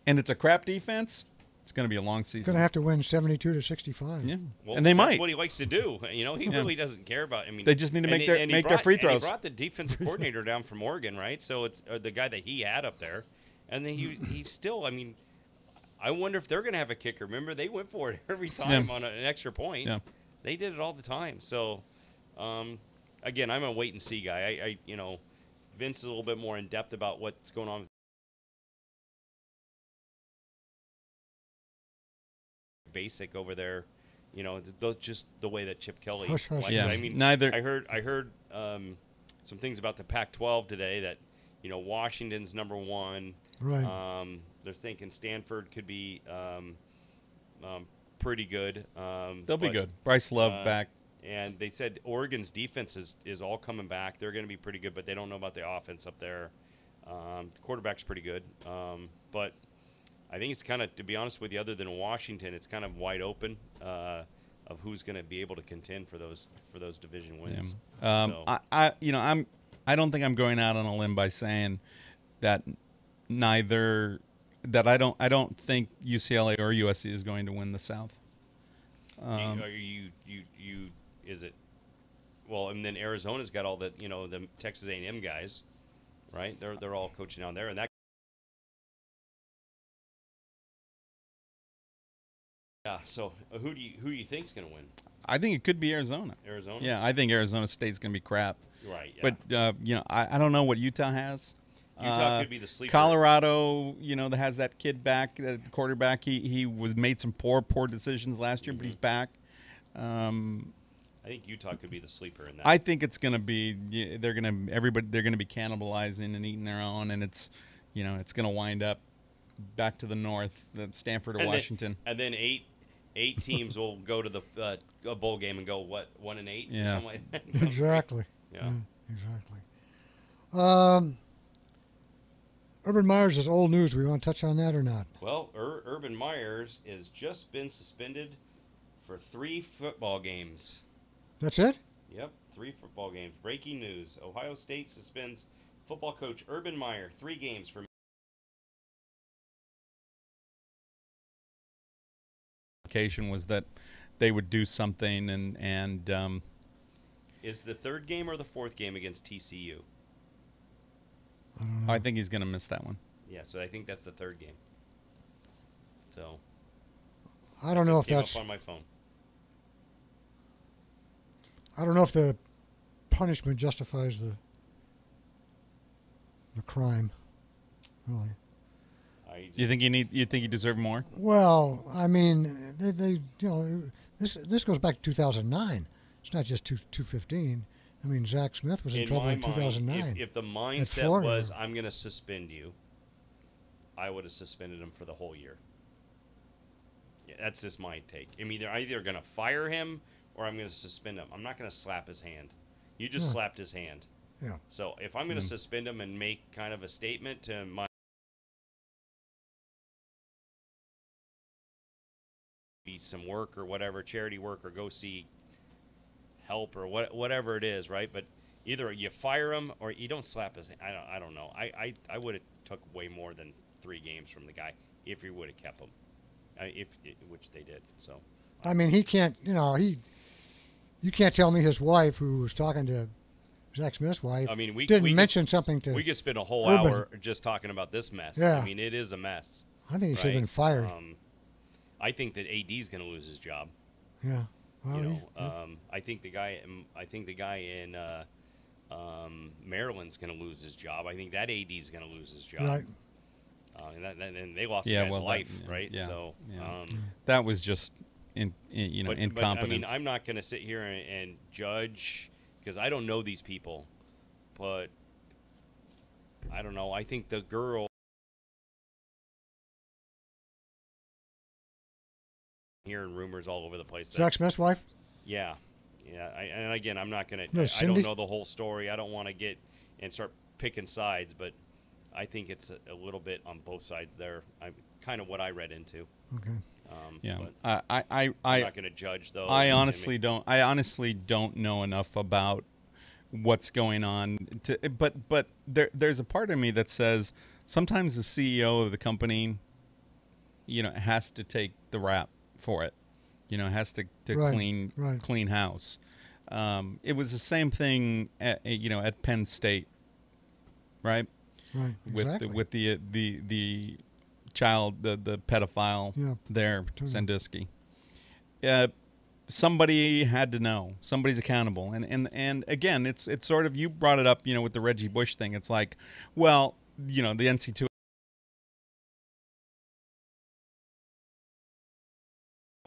and it's a crap defense, it's going to be a long season. Going to have to win 72-65. Yeah, Well, and they that's might. what he likes to do. He really doesn't care about. I mean, They just need to and make he- their and he make their free and he throws. brought the defensive coordinator down from Oregon, right? So it's the guy that he had up there, and then he still. I mean, I wonder if they're going to have a kicker. Remember, they went for it every time on an extra point. Yeah. They did it all the time. So, again, I'm a wait and see guy. I Vince is a little bit more in depth about what's going on. Basic over there, just the way that Chip Kelly. Hush, hush, likes Yeah. it. I mean, Neither. I heard some things about the Pac-12 today that Washington's number one. Right. They're thinking Stanford could be pretty good. They'll be good. Bryce Love back. And they said Oregon's defense is all coming back. They're going to be pretty good, but they don't know about the offense up there. The quarterback's pretty good, but I think it's kind of, to be honest with you, other than Washington, it's kind of wide open of who's going to be able to contend for those division wins. I don't think I'm going out on a limb by saying that I don't think UCLA or USC is going to win the South. Is it? Well, and then Arizona's got all the the Texas A&M guys, right? They're all coaching down there, and that. Yeah. So who do you think's going to win? I think it could be Arizona. Arizona. Yeah, I think Arizona State's going to be crap. Right. Yeah. But I don't know what Utah has. Utah could be the sleeper. Colorado, that has that kid back, the quarterback. He made some poor decisions last year, but he's back. I think Utah could be the sleeper in that. I think it's going to be they're going to be cannibalizing and eating their own, and it's it's going to wind up back to the north, Stanford or Washington. And then eight teams will go to the a bowl game and go 1-8. Yeah. Something like that. Exactly. Yeah. Exactly. Urban Meyer's is old news. We want to touch on that or not? Well, Urban Meyer's has just been suspended for 3 football games. That's it? Yep, 3 football games. Breaking news: Ohio State suspends football coach Urban Meyer 3 games for. Was that they would do something and Is the 3rd game or the 4th game against TCU? I don't know. I think he's going to miss that one. Yeah, so I think that's the 3rd game. So I don't know if came that's. up on my phone. I don't know if the punishment justifies the crime. Really. You think you deserve more? Well, I mean, they this goes back to 2009. It's not just 2015. I mean, Zach Smith was in trouble my in 2009. mind, if the mindset Florida. was I'm going to suspend you, I would have suspended him for the whole year. Yeah, that's just my take. I'm either going to fire him or I'm going to suspend him. I'm not going to slap his hand. You just slapped his hand. Yeah. So if I'm going to suspend him and make kind of a statement to my be some work or whatever, charity work, or go see help or whatever it is, right? But either you fire him or you don't slap his hand. I don't know. I would have took way more than 3 games from the guy if you would have kept him, which they did. So I mean, he can't. You can't tell me his wife, who was talking to Zach Smith's wife, we didn't mention something to. We could spend a whole Urban. hour just talking about this mess. Yeah. I mean, it is a mess. I think he should have right? been fired. I think that AD's going to lose his job. Yeah. Well, I think the guy in Maryland's going to lose his job. I think that AD's going to lose his job. right. And they lost his life, right? Yeah, So that was just but incompetence. I'm not going to sit here and judge because I don't know these people, but I don't know. I think the girl. Hearing rumors all over the place. Zach Smith's wife. Yeah. And again, I'm not gonna. No, I Cindy? don't know the whole story. I don't want to get and start picking sides, but I think it's a little bit on both sides there. Kind of what I read into. Okay. But I'm not gonna judge though. I honestly don't know enough about what's going on. But there's a part of me that says, sometimes the CEO of the company, has to take the rap for it. Has to Right, right. clean house. It was the same thing at Penn State, right? Right, exactly. With the child, the pedophile Yeah, there, Petunia. Sandusky. Uh, Somebody had to know. Somebody's accountable. And again, it's sort of, you brought it up, with the Reggie Bush thing. It's like, well, the NC2,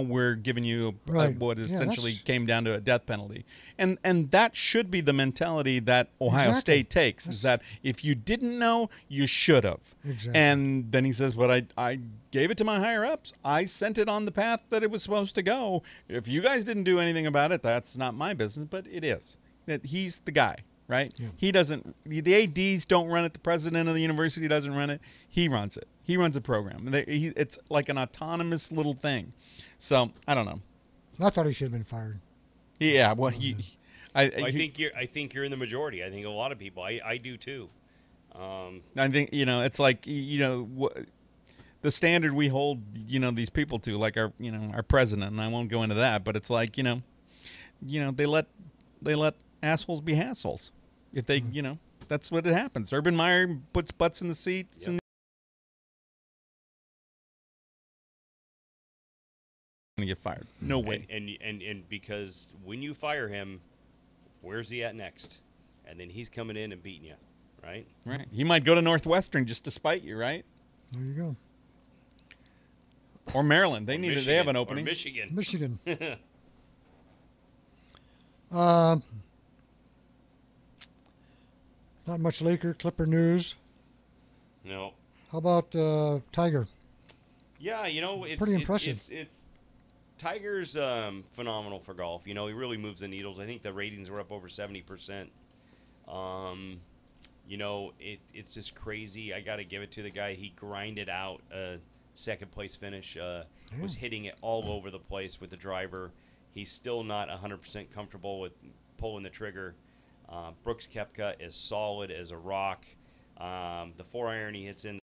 we're giving you Right. what Yeah, essentially that's came down to a death penalty, and that should be the mentality that Ohio exactly. State takes. Is that if you didn't know, you should have. Exactly. And then he says, "But I gave it to my higher ups. I sent it on the path that it was supposed to go. If you guys didn't do anything about it, that's not my business." But it is. That he's the guy, right? Yeah. He doesn't. The ADs don't run it. The president of the university doesn't run it. He runs it. He runs a program. It's like an autonomous little thing. So I don't know. I thought he should have been fired. Yeah, well, I think you're in the majority. I think a lot of people. I do too. I think it's like the standard we hold these people to, like our president, and I won't go into that, but it's like they let assholes be assholes. If they that's what it happens. Urban Meyer puts butts in the seats. Yep. And going to get fired. No way. And because when you fire him, where's he at next? And then he's coming in and beating you, right? Right. He might go to Northwestern just to spite you, right? There you go. Or Maryland. They have an Or opening. Michigan. Michigan. Not much Laker Clipper news. No. How about Tiger? Yeah, it's Pretty impressive. It's Tiger's phenomenal for golf. He really moves the needles. I think the ratings were up over 70%. It's just crazy. I got to give it to the guy. He grinded out a second place finish. Was hitting it all over the place with the driver. He's still not 100% comfortable with pulling the trigger. Brooks Koepka is solid as a rock. The 4-iron he hits in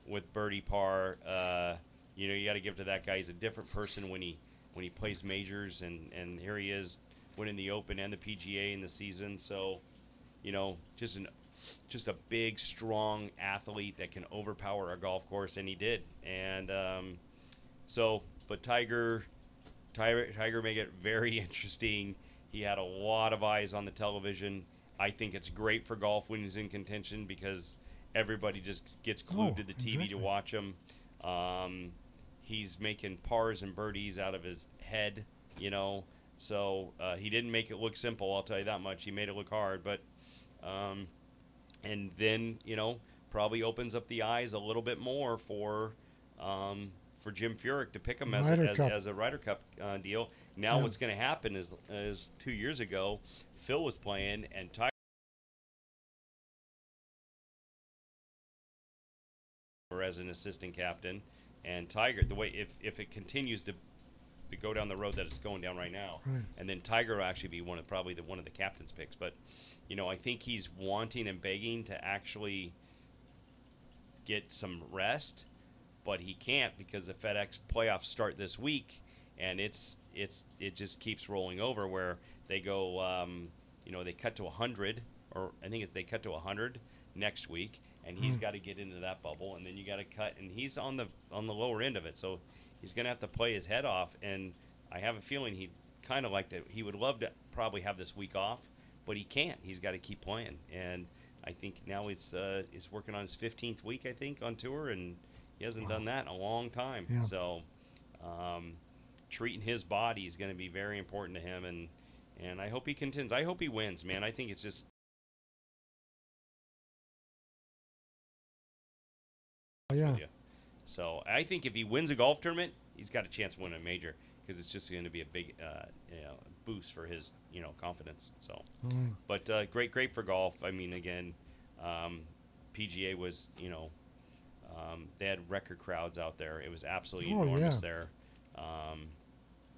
with birdie par, you got to give it to that guy. He's a different person when he plays majors, and here he is winning the Open and the PGA in the season. So, just a big, strong athlete that can overpower a golf course, and he did. And but Tiger made it very interesting. He had a lot of eyes on the television. I think it's great for golf when he's in contention because everybody just gets glued to the TV to watch him. He's making pars and birdies out of his head, So he didn't make it look simple, I'll tell you that much. He made it look hard, but and then probably opens up the eyes a little bit more for Jim Furyk to him as a Ryder Cup deal. Now what's going to happen is 2 years ago, Phil was playing and Tiger as an assistant captain, and Tiger, the way if it continues to go down the road that it's going down right now, and then Tiger will actually be one of the captain's picks. But I think he's wanting and begging to actually get some rest, but he can't because the FedEx playoffs start this week, and it just keeps rolling over where they go they cut to 100, or I think they cut to 100 next week, and he's got to get into that bubble, and then you got to cut, and he's on the lower end of it, so he's going to have to play his head off. And I have a feeling he'd kind of like that. He would love to probably have this week off, but he can't. He's got to keep playing, and I think now it's working on his 15th week, I think, on tour, and he hasn't done that in a long time. Yeah. So treating his body is going to be very important to him, and I hope he contends. I hope he wins, man. I think it's just Yeah. So I think if he wins a golf tournament, he's got a chance to win a major because it's just going to be a big boost for his confidence. So, but great for golf. I mean, again, PGA was they had record crowds out there. It was absolutely enormous there.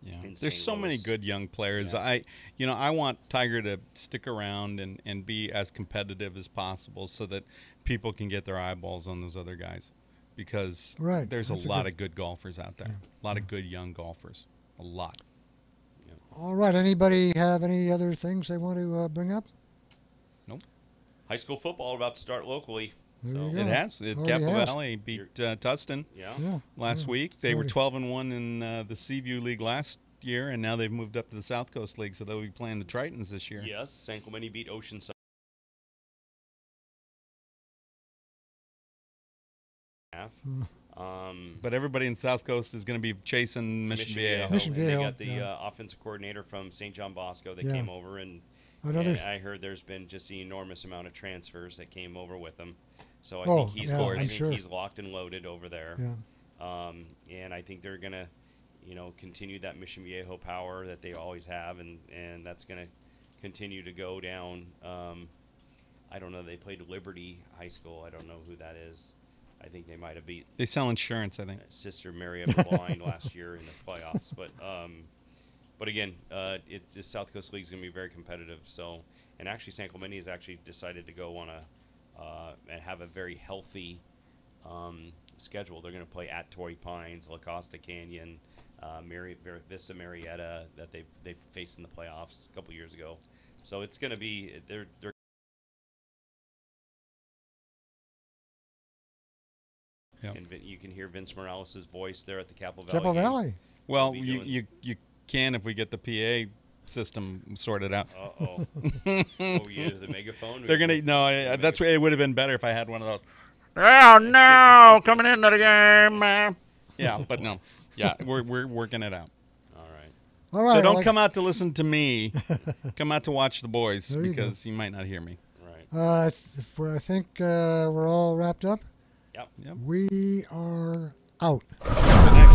Yeah, in there's St. so many Louis. good young players. Yeah. I want Tiger to stick around and be as competitive as possible so that people can get their eyeballs on those other guys, because Right. there's a That's lot good- of good golfers out there, a lot of good young golfers, a lot. All right. Anybody have any other things they want to bring up? Nope, High school football about to start locally. There So you it go. has. Already Capital has. Valley beat Tustin Yeah. last yeah. week. They were Sorry. 12-1 in the Seaview League last year, and now they've moved up to the South Coast League, so they'll be playing the Tritons this year. yes, San Clemente beat Oceanside. But everybody in South Coast is going to be chasing Mission Viejo. Mission And they Viejo, got the yeah. Offensive coordinator from St. John Bosco that Yeah. came over, and Another. I heard there's been just an enormous amount of transfers that came over with him. So I Oh, think he's yeah, I I'm think sure. he's locked and loaded over there. Yeah. And I think they're gonna, continue that Mission Viejo power that they always have, and that's gonna continue to go down. I don't know. They played Liberty High School. I don't know who that is. I think they might have beat They sell insurance, I think. Sister Mary of the Blind last year in the playoffs. But again, it's the South Coast League is going to be very competitive. So, and actually, San Clemente has actually decided to go on and have a very healthy schedule. They're going to play at Torrey Pines, La Costa Canyon, Vista Marietta that they faced in the playoffs a couple years ago. So it's going to be they're Yep. and you can hear Vince Morales' voice there at the Capital Valley. Capital games. Valley. Well, be you, doing- you can if we get the PA system sorted out. Oh, yeah, the megaphone. They're gonna that's megaphone. it would have been better if I had one of those. Oh no, coming into the game, man. Yeah, but no. Yeah, we're working it out. All right. All right. So don't well, come out to listen to me. Come out to watch the boys, There you go. because you might not hear me. Right. I think we're all wrapped up. Yep. Yep. We are out. Good night.